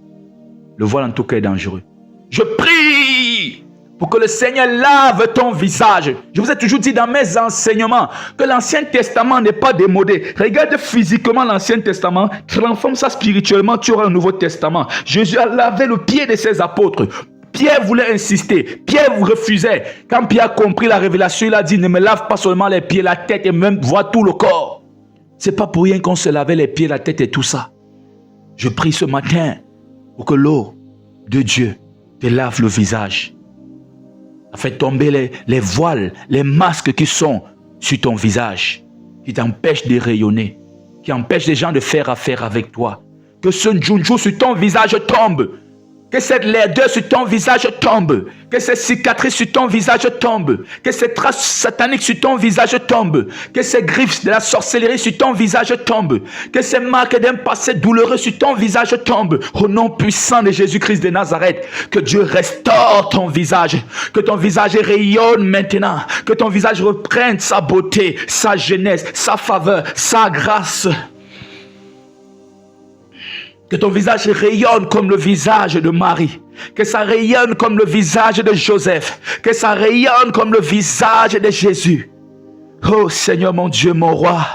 Le voile en tout cas est dangereux. Je prie pour que le Seigneur lave ton visage. Je vous ai toujours dit dans mes enseignements que l'Ancien Testament n'est pas démodé. Regarde physiquement l'Ancien Testament, transforme ça spirituellement, tu auras un Nouveau Testament. Jésus a lavé le pied de ses apôtres. Pierre voulait insister, Pierre vous refusait. Quand Pierre a compris la révélation, il a dit, ne me lave pas seulement les pieds, la tête et même vois tout le corps. C'est pas pour rien qu'on se lavait les pieds, la tête et tout ça. Je prie ce matin pour que l'eau de Dieu te lave le visage. A fait tomber les voiles, les masques qui sont sur ton visage, qui t'empêchent de rayonner, qui empêchent les gens de faire affaire avec toi. Que ce joujou sur ton visage tombe. Que cette laideur sur ton visage tombe. Que ces cicatrices sur ton visage tombent. Que ces traces sataniques sur ton visage tombent. Que ces griffes de la sorcellerie sur ton visage tombent. Que ces marques d'un passé douloureux sur ton visage tombent. Au nom puissant de Jésus-Christ de Nazareth, que Dieu restaure ton visage. Que ton visage rayonne maintenant. Que ton visage reprenne sa beauté, sa jeunesse, sa faveur, sa grâce. Que ton visage rayonne comme le visage de Marie. Que ça rayonne comme le visage de Joseph. Que ça rayonne comme le visage de Jésus. Oh Seigneur mon Dieu, mon roi.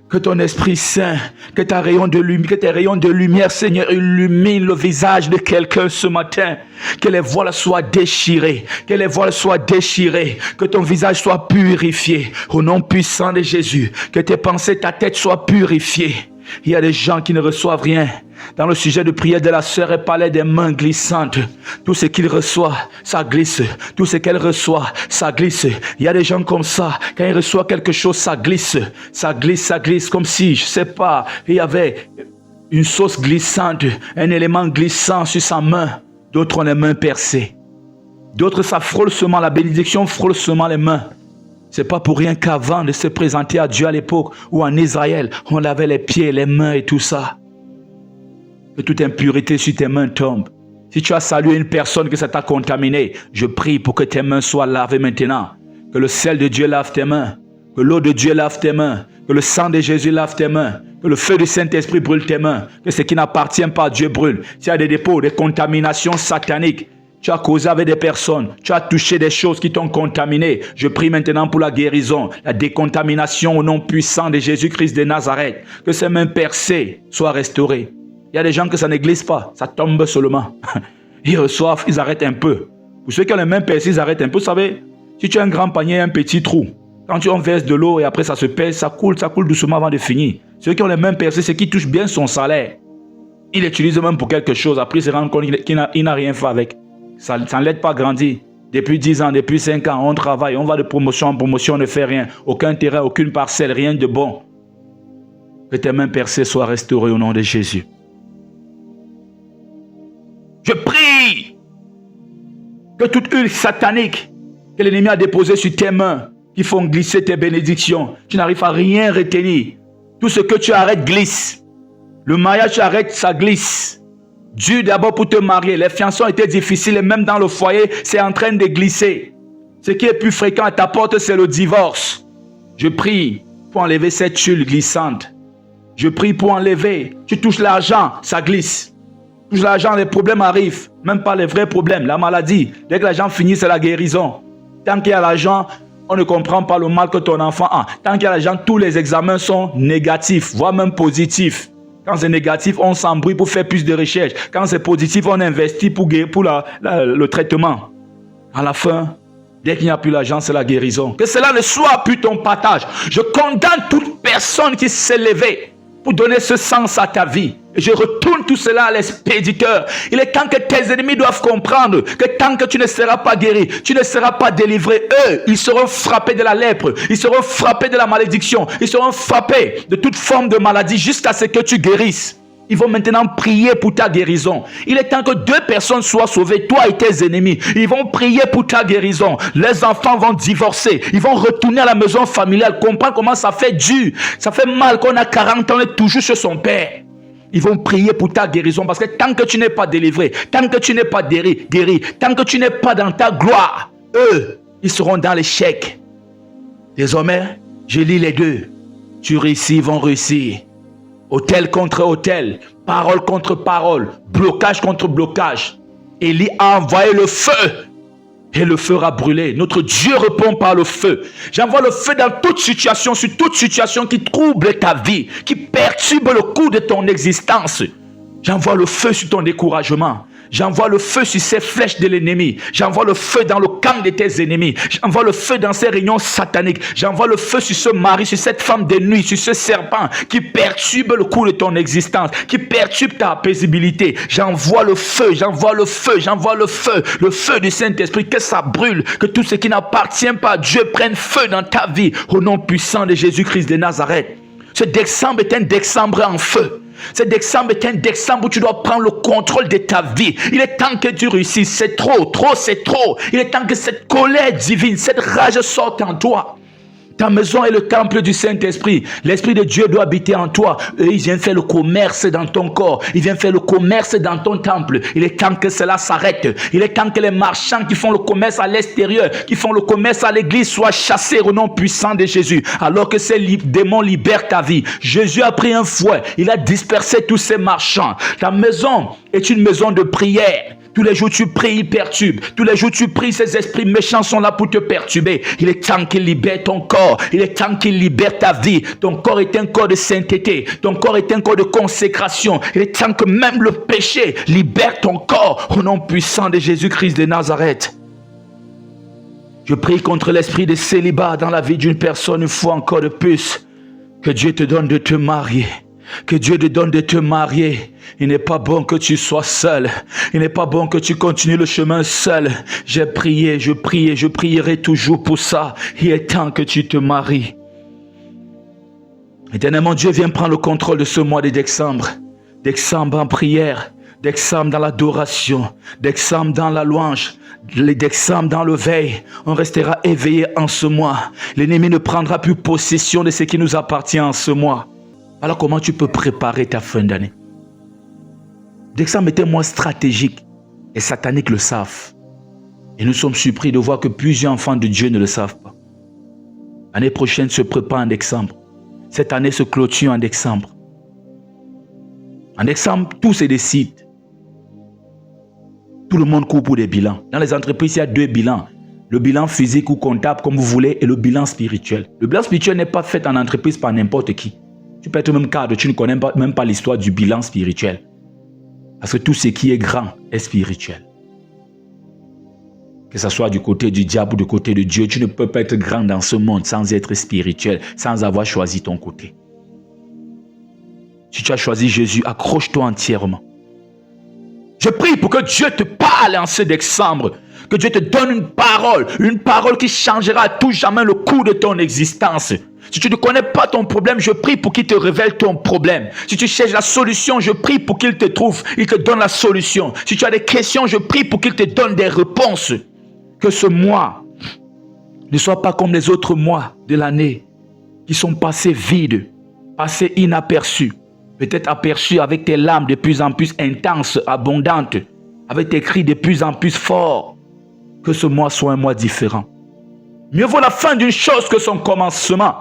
Que ton Esprit Saint, que tes rayons de lumière, Seigneur, illumine le visage de quelqu'un ce matin. Que les voiles soient déchirées. Que les voiles soient déchirées. Que ton visage soit purifié. Au nom puissant de Jésus. Que tes pensées, ta tête soient purifiées. Il y a des gens qui ne reçoivent rien. Dans le sujet de prière de la sœur, elle parlait des mains glissantes. Tout ce qu'il reçoit, ça glisse. Tout ce qu'elle reçoit, ça glisse. Il y a des gens comme ça. Quand ils reçoivent quelque chose, ça glisse. Ça glisse comme si, je ne sais pas, il y avait une sauce glissante, un élément glissant sur sa main. D'autres ont les mains percées. D'autres, ça frôle seulement, la bénédiction frôle seulement les mains. C'est pas pour rien qu'avant de se présenter à Dieu à l'époque ou en Israël, on lavait les pieds, les mains et tout ça. Que toute impureté sur tes mains tombe. Si tu as salué une personne que ça t'a contaminé, je prie pour que tes mains soient lavées maintenant. Que le sel de Dieu lave tes mains. Que l'eau de Dieu lave tes mains. Que le sang de Jésus lave tes mains. Que le feu du Saint-Esprit brûle tes mains. Que ce qui n'appartient pas à Dieu brûle. S'il y a des dépôts, des contaminations sataniques, tu as causé avec des personnes, tu as touché des choses qui t'ont contaminé. Je prie maintenant pour la guérison, la décontamination au nom puissant de Jésus-Christ de Nazareth. Que ces mains percées soient restaurées. Il y a des gens que ça ne glisse pas, ça tombe seulement. Ils reçoivent, ils arrêtent un peu. Pour ceux qui ont les mains percées, ils arrêtent un peu. Vous savez, si tu as un grand panier et un petit trou, quand tu en verses de l'eau et après ça se pèse, ça coule doucement avant de finir. Ceux qui ont les mains percées, c'est qui touchent bien son salaire. Il l'utilise même pour quelque chose, après il se rend compte qu'il n'a rien fait avec. Ça ne l'aide pas à grandir. Depuis 10 ans, depuis 5 ans, on travaille, on va de promotion en promotion, on ne fait rien. Aucun terrain, aucune parcelle, rien de bon. Que tes mains percées soient restaurées au nom de Jésus. Je prie que toute huile satanique que l'ennemi a déposée sur tes mains, qui font glisser tes bénédictions, tu n'arrives à rien retenir. Tout ce que tu arrêtes glisse. Le mariage, tu arrêtes, ça glisse. Dieu d'abord pour te marier. Les fiançailles étaient difficiles et même dans le foyer, c'est en train de glisser. Ce qui est plus fréquent à ta porte, c'est le divorce. Je prie pour enlever cette huile glissante. Je prie pour enlever. Tu touches l'argent, ça glisse. Touche l'argent, les problèmes arrivent. Même pas les vrais problèmes, la maladie. Dès que l'argent finit, c'est la guérison. Tant qu'il y a l'argent, on ne comprend pas le mal que ton enfant a. Tant qu'il y a l'argent, tous les examens sont négatifs, voire même positifs. Quand c'est négatif, on s'embrouille pour faire plus de recherches. Quand c'est positif, on investit pour le traitement. À la fin, dès qu'il n'y a plus l'argent, c'est la guérison. Que cela ne soit plus ton partage. Je condamne toute personne qui s'est levée pour donner ce sens à ta vie. Et je retourne tout cela à l'expéditeur. Il est temps que tes ennemis doivent comprendre que tant que tu ne seras pas guéri, tu ne seras pas délivré. Eux, ils seront frappés de la lèpre, ils seront frappés de la malédiction, ils seront frappés de toute forme de maladie jusqu'à ce que tu guérisses. Ils vont maintenant prier pour ta guérison. Il est temps que 2 personnes soient sauvées, toi et tes ennemis. Ils vont prier pour ta guérison. Les enfants vont divorcer. Ils vont retourner à la maison familiale, comprendre comment ça fait dur. Ça fait mal qu'on a 40 ans et toujours chez son père. Ils vont prier pour ta guérison parce que tant que tu n'es pas délivré, tant que tu n'es pas guéri, tant que tu n'es pas dans ta gloire, eux, ils seront dans l'échec. Désormais, je lis les deux. Tu réussis, ils vont réussir. Autel contre autel, parole contre parole, blocage contre blocage. Élie a envoyé le feu et le feu a brûlé. Notre Dieu répond par le feu. J'envoie le feu dans toute situation, sur toute situation qui trouble ta vie, qui perturbe le cours de ton existence. J'envoie le feu sur ton découragement. J'envoie le feu sur ces flèches de l'ennemi. J'envoie le feu dans le camp de tes ennemis. J'envoie le feu dans ces réunions sataniques. J'envoie le feu sur ce mari, sur cette femme de nuit, sur ce serpent qui perturbe le cours de ton existence, qui perturbe ta paisibilité. J'envoie le feu, j'envoie le feu, j'envoie le feu du Saint-Esprit, que ça brûle, que tout ce qui n'appartient pas à Dieu prenne feu dans ta vie, au nom puissant de Jésus-Christ de Nazareth. Ce décembre est un décembre en feu. Ce décembre est un décembre où tu dois prendre le contrôle de ta vie. Il est temps que tu réussisses. C'est trop, c'est trop. Il est temps que cette colère divine, cette rage sorte en toi. Ta maison est le temple du Saint-Esprit. L'Esprit de Dieu doit habiter en toi. Et il vient faire le commerce dans ton corps. Il vient faire le commerce dans ton temple. Il est temps que cela s'arrête. Il est temps que les marchands qui font le commerce à l'extérieur, qui font le commerce à l'église, soient chassés au nom puissant de Jésus. Alors que ces démons libèrent ta vie. Jésus a pris un fouet. Il a dispersé tous ces marchands. Ta maison est une maison de prière. Tous les jours tu pries, ils perturbent. Tous les jours tu pries, ces esprits méchants sont là pour te perturber. Il est temps qu'ils libèrent ton corps. Il est temps qu'ils libèrent ta vie. Ton corps est un corps de sainteté. Ton corps est un corps de consécration. Il est temps que même le péché libère ton corps au nom puissant de Jésus-Christ de Nazareth. Je prie contre l'esprit de célibat dans la vie d'une personne une fois encore de plus. Que Dieu te donne de te marier. Que Dieu te donne de te marier. Il n'est pas bon que tu sois seul. Il n'est pas bon que tu continues le chemin seul. J'ai prié, je prie et je prierai toujours pour ça. Il est temps que tu te maries. Éternellement, Dieu vient prendre le contrôle de ce mois de décembre. Décembre en prière, décembre dans l'adoration, décembre dans la louange, décembre dans le veille. On restera éveillé en ce mois. L'ennemi ne prendra plus possession de ce qui nous appartient en ce mois. Alors comment tu peux préparer ta fin d'année? Décembre est un mois stratégique et sataniques le savent. Et nous sommes surpris de voir que plusieurs enfants de Dieu ne le savent pas. L'année prochaine se prépare en décembre. Cette année se clôture en décembre. En décembre, tout se décide. Tout le monde court pour des bilans. Dans les entreprises, il y a 2 bilans. Le bilan physique ou comptable, comme vous voulez, et le bilan spirituel. Le bilan spirituel n'est pas fait en entreprise par n'importe qui. Tu peux être même cadre, tu ne connais même pas l'histoire du bilan spirituel. Parce que tout ce qui est grand est spirituel. Que ce soit du côté du diable ou du côté de Dieu, tu ne peux pas être grand dans ce monde sans être spirituel, sans avoir choisi ton côté. Si tu as choisi Jésus, accroche-toi entièrement. Je prie pour que Dieu te parle en ce décembre. Que Dieu te donne une parole qui changera à tout jamais le cours de ton existence. Si tu ne connais pas ton problème, je prie pour qu'il te révèle ton problème. Si tu cherches la solution, je prie pour qu'il te trouve, il te donne la solution. Si tu as des questions, je prie pour qu'il te donne des réponses. Que ce mois ne soit pas comme les autres mois de l'année qui sont passés vides, passés inaperçus. Peut-être aperçus avec tes larmes de plus en plus intenses, abondantes, avec tes cris de plus en plus forts. Que ce mois soit un mois différent. Mieux vaut la fin d'une chose que son commencement.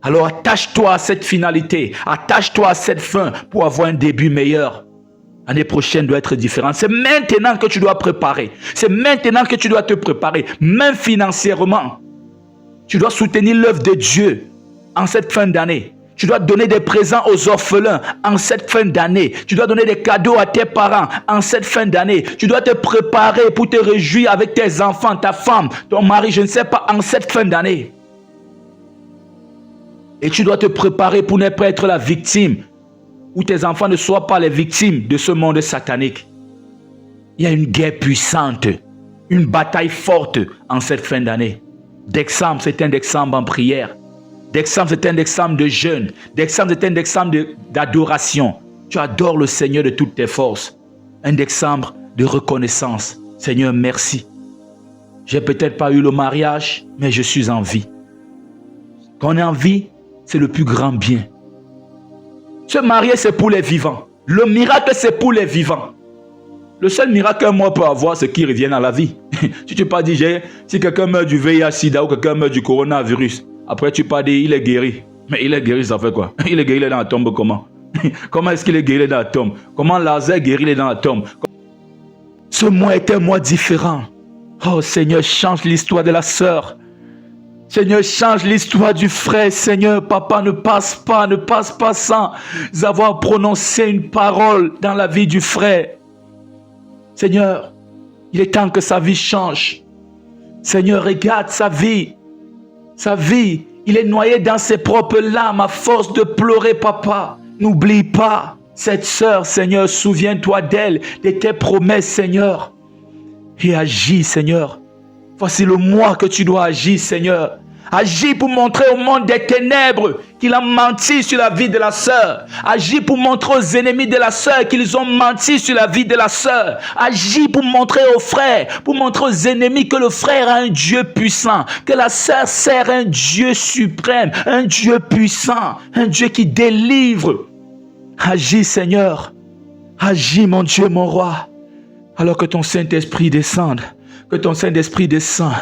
Alors attache-toi à cette finalité, attache-toi à cette fin pour avoir un début meilleur. L'année prochaine doit être différente. C'est maintenant que tu dois préparer. C'est maintenant que tu dois te préparer. Même financièrement. Tu dois soutenir l'œuvre de Dieu en cette fin d'année. Tu dois donner des présents aux orphelins en cette fin d'année. Tu dois donner des cadeaux à tes parents en cette fin d'année. Tu dois te préparer pour te réjouir avec tes enfants, ta femme, ton mari, je ne sais pas, en cette fin d'année. Et tu dois te préparer pour ne pas être la victime, ou tes enfants ne soient pas les victimes de ce monde satanique. Il y a une guerre puissante, une bataille forte en cette fin d'année. Décembre, c'est un décembre en prière. Décembre, c'est un décembre de jeûne. Décembre, c'est un décembre d'adoration. Tu adores le Seigneur de toutes tes forces. Un décembre de reconnaissance. Seigneur, merci. J'ai peut-être pas eu le mariage, mais je suis en vie. Quand on est en vie, c'est le plus grand bien. Se marier, c'est pour les vivants. Le miracle, c'est pour les vivants. Le seul miracle qu'un mois peut avoir, c'est qu'il revienne à la vie. Si tu pas dit, si quelqu'un meurt du VIH-Sida ou quelqu'un meurt du coronavirus, après tu pas dit, il est guéri. Mais il est guéri, ça fait quoi? Il est guéri, il est dans la tombe comment? Comment est-ce qu'il est guéri dans la tombe? Comment Lazare est guéri, il est dans la tombe? Ce mois est un mois différent. Oh Seigneur, change l'histoire de la sœur. Seigneur, change l'histoire du frère. Seigneur, papa, ne passe pas sans avoir prononcé une parole dans la vie du frère. Seigneur, il est temps que sa vie change. Seigneur, regarde sa vie. Sa vie, il est noyé dans ses propres larmes à force de pleurer, papa. N'oublie pas cette sœur, Seigneur. Souviens-toi d'elle, de tes promesses, Seigneur. Et agis, Seigneur. Voici le mois que tu dois agir, Seigneur. Agis pour montrer au monde des ténèbres qu'il a menti sur la vie de la sœur. Agis pour montrer aux ennemis de la sœur qu'ils ont menti sur la vie de la sœur. Agis pour montrer aux frères, pour montrer aux ennemis que le frère a un Dieu puissant, que la sœur sert un Dieu suprême, un Dieu puissant, un Dieu qui délivre. Agis, Seigneur. Agis, mon Dieu, mon roi. Alors que ton Saint-Esprit descende, que ton Saint-Esprit descende.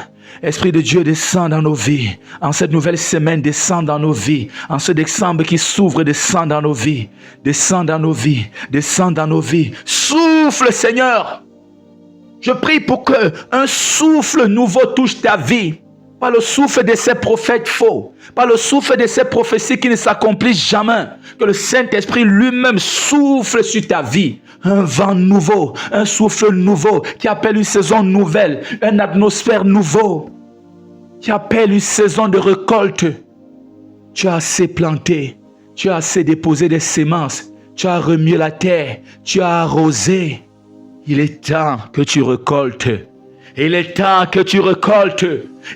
Esprit de Dieu, descend dans nos vies. En cette nouvelle semaine, descend dans nos vies. En ce décembre qui s'ouvre, descend dans nos vies. Descend dans nos vies. Descend dans nos vies. Souffle, Seigneur. Je prie pour que un souffle nouveau touche ta vie. Pas le souffle de ces prophètes faux. Pas le souffle de ces prophéties qui ne s'accomplissent jamais. Que le Saint-Esprit lui-même souffle sur ta vie. Un vent nouveau, un souffle nouveau qui appelle une saison nouvelle, une atmosphère nouveau qui appelle une saison de récolte. Tu as assez planté, tu as assez déposé des semences, tu as remué la terre, tu as arrosé. Il est temps que tu récoltes. Il est temps que tu récoltes.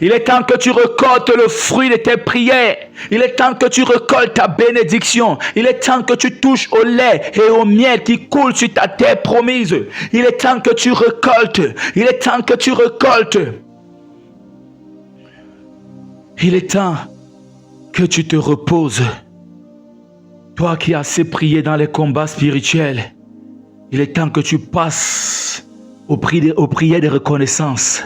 Il est temps que tu récoltes le fruit de tes prières. Il est temps que tu récoltes ta bénédiction. Il est temps que tu touches au lait et au miel qui coule sur ta terre promise. Il est temps que tu récoltes. Il est temps que tu récoltes. Il est temps que tu te reposes. Toi qui as assez prié dans les combats spirituels, il est temps que tu passes aux prières de reconnaissance.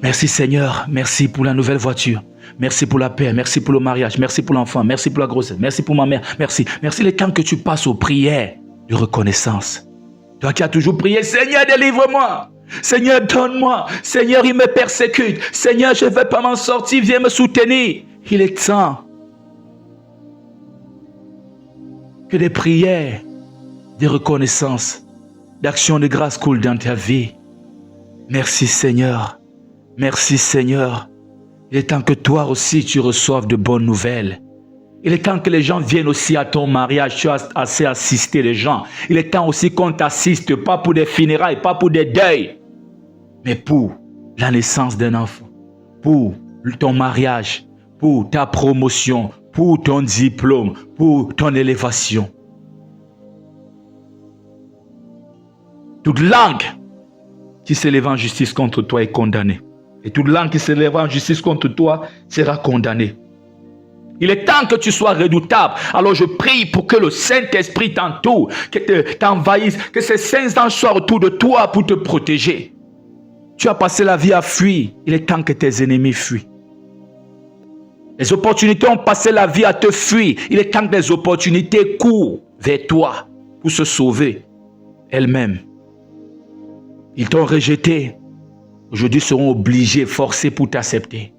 Merci Seigneur, merci pour la nouvelle voiture. Merci pour la paix, merci pour le mariage, merci pour l'enfant, merci pour la grossesse, merci pour ma mère, merci. Merci le temps que tu passes aux prières de reconnaissance. Toi qui as toujours prié, Seigneur délivre-moi, Seigneur donne-moi, Seigneur il me persécute, Seigneur je ne vais pas m'en sortir, viens me soutenir. Il est temps que des prières de reconnaissance, d'action de grâce coulent dans ta vie. Merci Seigneur. Merci Seigneur. Il est temps que toi aussi tu reçoives de bonnes nouvelles. Il est temps que les gens viennent aussi à ton mariage. Tu as assez assisté les gens. Il est temps aussi qu'on t'assiste, pas pour des funérailles, pas pour des deuils, mais pour la naissance d'un enfant, pour ton mariage, pour ta promotion, pour ton diplôme, pour ton élévation. Toute langue qui s'élève en justice contre toi est condamnée. Et toute langue qui s'élève en justice contre toi sera condamnée. Il est temps que tu sois redoutable. Alors je prie pour que le Saint-Esprit t'entoure, que t'envahisse, que ses saints anges soient autour de toi pour te protéger. Tu as passé la vie à fuir. Il est temps que tes ennemis fuient. Les opportunités ont passé la vie à te fuir. Il est temps que les opportunités courent vers toi pour se sauver. elles-mêmes. Ils t'ont rejeté. Aujourd'hui, seront obligés, forcés pour t'accepter.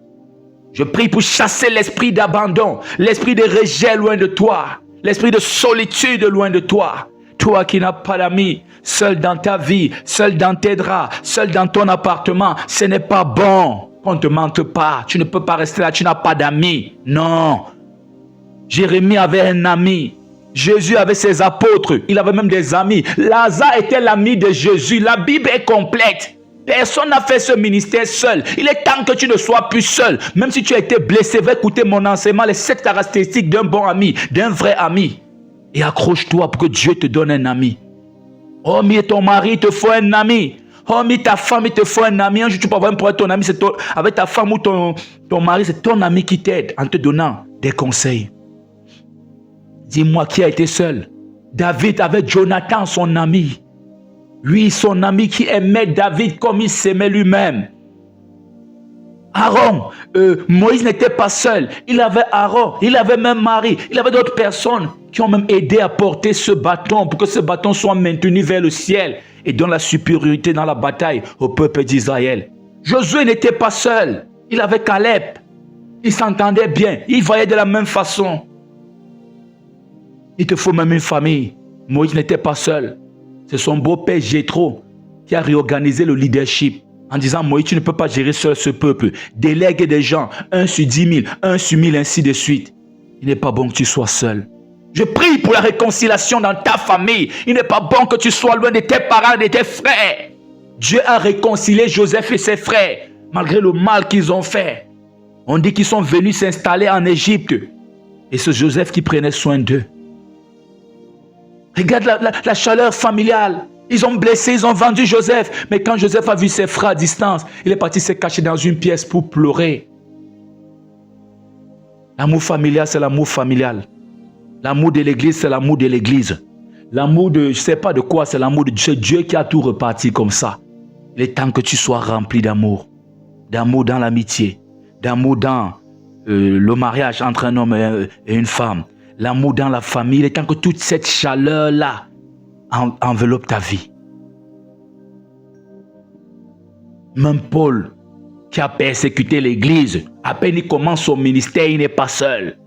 Je prie pour chasser l'esprit d'abandon, l'esprit de rejet loin de toi, l'esprit de solitude loin de toi. Toi qui n'as pas d'amis, seul dans ta vie, seul dans tes draps, seul dans ton appartement, ce n'est pas bon. Qu'on ne te mente pas. Tu ne peux pas rester là, tu n'as pas d'amis. Non. Jérémie avait un ami. Jésus avait ses apôtres. Il avait même des amis. Lazare était l'ami de Jésus. La Bible est complète. Personne n'a fait ce ministère seul. Il est temps que tu ne sois plus seul. Même si tu as été blessé, va écouter mon enseignement, les 7 caractéristiques d'un bon ami, d'un vrai ami. Et accroche-toi pour que Dieu te donne un ami. Oh, mais ton mari, il te faut un ami. Oh, mais ta femme, il te faut un ami. Un jour, tu peux avoir un problème avec ton ami. Avec ta femme ou ton mari, c'est ton ami qui t'aide en te donnant des conseils. Dis-moi qui a été seul. David avait Jonathan, son ami. Lui, son ami qui aimait David comme il s'aimait lui-même. Aaron, Moïse n'était pas seul. Il avait Aaron, il avait même Marie. Il avait d'autres personnes qui ont même aidé à porter ce bâton pour que ce bâton soit maintenu vers le ciel et donne la supériorité dans la bataille au peuple d'Israël. Josué n'était pas seul. Il avait Caleb. Ils s'entendaient bien. Ils voyaient de la même façon. Il te faut même une famille. Moïse n'était pas seul. C'est son beau-père Jéthro qui a réorganisé le leadership en disant, Moïse, tu ne peux pas gérer seul ce peuple. Délègue des gens, 1 sur 10 000, 1 sur 1000, ainsi de suite. Il n'est pas bon que tu sois seul. Je prie pour la réconciliation dans ta famille. Il n'est pas bon que tu sois loin de tes parents, de tes frères. Dieu a réconcilié Joseph et ses frères, malgré le mal qu'ils ont fait. On dit qu'ils sont venus s'installer en Égypte. Et c'est Joseph qui prenait soin d'eux. Regarde la chaleur familiale. Ils ont blessé, ils ont vendu Joseph. Mais quand Joseph a vu ses frères à distance, il est parti se cacher dans une pièce pour pleurer. L'amour familial, c'est l'amour familial. L'amour de l'église, c'est l'amour de l'église. L'amour de, je ne sais pas de quoi, c'est l'amour de Dieu. C'est Dieu qui a tout reparti comme ça. Il est temps que tu sois rempli d'amour. D'amour dans l'amitié. D'amour dans le mariage entre un homme et une femme. L'amour dans la famille. Il est temps que toute cette chaleur-là enveloppe ta vie. Même Paul, qui a persécuté l'église, à peine il commence son ministère, il n'est pas seul.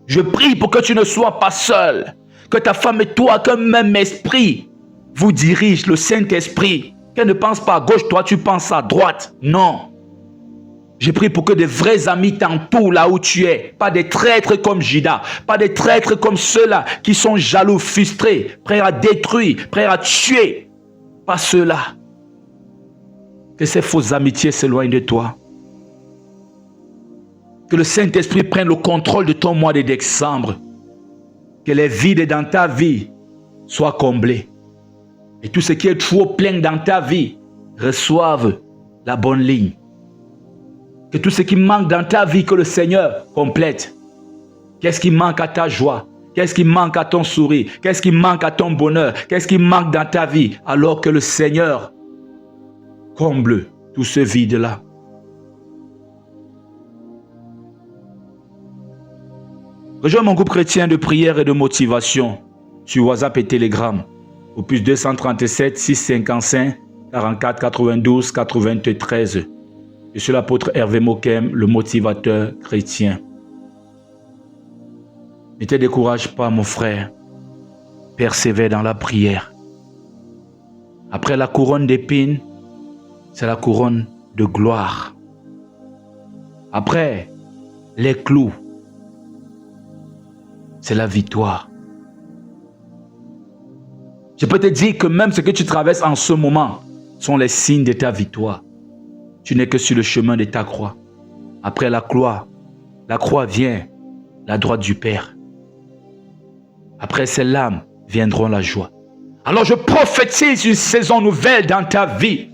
Je prie pour que tu ne sois pas seul. Que ta femme et toi, qu'un même esprit vous dirige, le Saint-Esprit. Qu'elle ne pense pas à gauche, toi tu penses à droite. Non. Je prie pour que des vrais amis t'entourent là où tu es. Pas des traîtres comme Judas. Pas des traîtres comme ceux-là qui sont jaloux, frustrés, prêts à détruire, prêts à tuer. Pas ceux-là. Que ces fausses amitiés s'éloignent de toi. Que le Saint-Esprit prenne le contrôle de ton mois de décembre. Que les vides dans ta vie soient comblés. Et tout ce qui est trop plein dans ta vie reçoive la bonne ligne. Que tout ce qui manque dans ta vie, que le Seigneur complète. Qu'est-ce qui manque à ta joie? Qu'est-ce qui manque à ton sourire? Qu'est-ce qui manque à ton bonheur? Qu'est-ce qui manque dans ta vie? Alors que le Seigneur comble tout ce vide-là. Rejoins mon groupe chrétien de prière et de motivation sur WhatsApp et Telegram au plus 237 655 44 92 93. Je suis l'apôtre Hervé Mokem, le motivateur chrétien. Ne te décourage pas, mon frère. Persévère dans la prière. Après la couronne d'épines, c'est la couronne de gloire. Après les clous, c'est la victoire. Je peux te dire que même ce que tu traverses en ce moment sont les signes de ta victoire. Tu n'es que sur le chemin de ta croix. Après la croix vient la droite du Père. Après ces larmes viendront la joie. Alors je prophétise une saison nouvelle dans ta vie.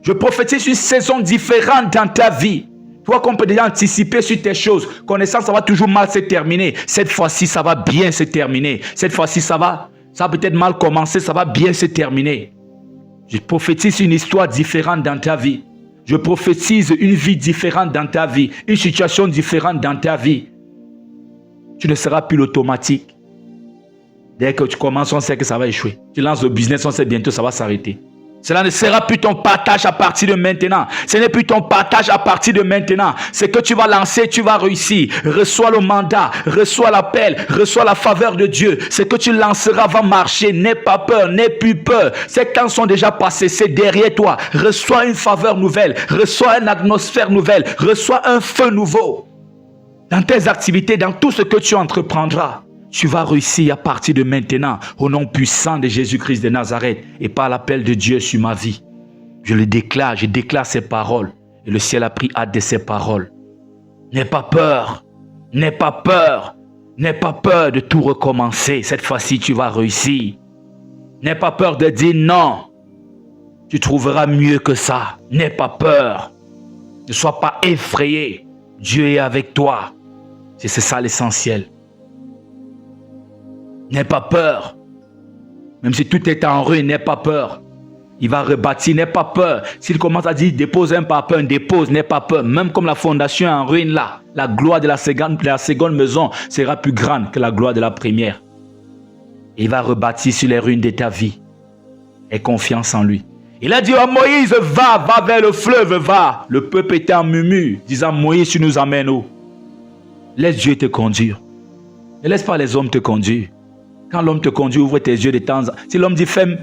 Je prophétise une saison différente dans ta vie. Toi qu'on peut déjà anticiper sur tes choses. Connaissant, ça va toujours mal se terminer. Cette fois-ci, ça va bien se terminer. Cette fois-ci, ça va peut-être mal commencer, ça va bien se terminer. Je prophétise une histoire différente dans ta vie. Je prophétise une vie différente dans ta vie. Une situation différente dans ta vie. Tu ne seras plus l'automatique. Dès que tu commences, on sait que ça va échouer. Tu lances le business, on sait bientôt ça va s'arrêter. Cela ne sera plus ton partage à partir de maintenant. Ce n'est plus ton partage à partir de maintenant. C'est que tu vas lancer, tu vas réussir. Reçois le mandat, reçois l'appel, reçois la faveur de Dieu. Ce que tu lanceras va marcher. N'aie pas peur, n'aie plus peur. Ces temps sont déjà passés, c'est derrière toi. Reçois une faveur nouvelle, reçois une atmosphère nouvelle, reçois un feu nouveau. Dans tes activités, dans tout ce que tu entreprendras. Tu vas réussir à partir de maintenant au nom puissant de Jésus-Christ de Nazareth et par l'appel de Dieu sur ma vie. Je le déclare, je déclare ces paroles et le ciel a pris hâte de ces paroles. N'aie pas peur, n'aie pas peur, n'aie pas peur de tout recommencer. Cette fois-ci, tu vas réussir. N'aie pas peur de dire non. Tu trouveras mieux que ça. N'aie pas peur. Ne sois pas effrayé. Dieu est avec toi. C'est ça l'essentiel. N'aie pas peur. Même si tout est en ruine, n'aie pas peur. Il va rebâtir, n'aie pas peur. S'il commence à dire dépose un papier, dépose, n'aie pas peur. Même comme la fondation est en ruine là, la gloire de la seconde maison sera plus grande que la gloire de la première. Il va rebâtir sur les ruines de ta vie. Aie confiance en lui. Il a dit à Moïse, va vers le fleuve, va. Le peuple était en murmure, disant Moïse, tu nous amènes où? Laisse Dieu te conduire. Ne laisse pas les hommes te conduire. Quand l'homme te conduit, ouvre tes yeux de temps en temps. Si l'homme dit ferme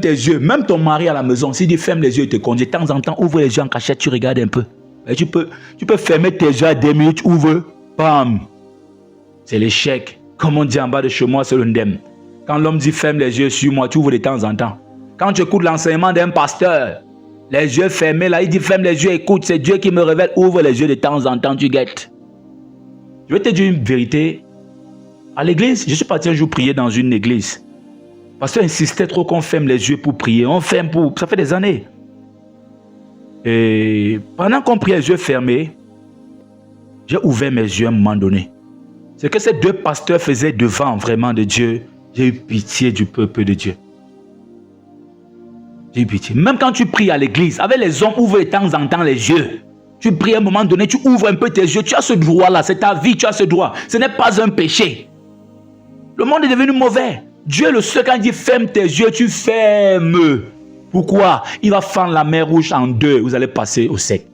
tes yeux, même ton mari à la maison, s'il dit ferme les yeux et te conduit, de temps en temps, ouvre les yeux en cachette, tu regardes un peu. Et tu peux fermer tes yeux à 2 minutes, ouvre, bam. C'est l'échec. Comme on dit en bas de chez moi, c'est le ndem. Quand l'homme dit ferme les yeux sur moi, tu ouvres de temps en temps. Quand tu écoutes l'enseignement d'un pasteur, les yeux fermés, là, il dit ferme les yeux, écoute, c'est Dieu qui me révèle, ouvre les yeux de temps en temps, tu guettes. Je vais te dire une vérité. À l'église, je suis parti un jour prier dans une église. Parce qu'il insistait trop qu'on ferme les yeux pour prier. On ferme pour... Ça fait des années. Et pendant qu'on priait les yeux fermés, j'ai ouvert mes yeux à un moment donné. Ce que ces 2 pasteurs faisaient devant vraiment de Dieu, j'ai eu pitié du peuple de Dieu. J'ai eu pitié. Même quand tu pries à l'église, avec les hommes, ouvre de temps en temps les yeux. Tu pries à un moment donné, tu ouvres un peu tes yeux. Tu as ce droit-là, c'est ta vie, tu as ce droit. Ce n'est pas un péché. Le monde est devenu mauvais. Dieu le seul, quand il dit ferme tes yeux, tu fermes. Pourquoi? Il va fendre la mer rouge en 2. Vous allez passer au sec.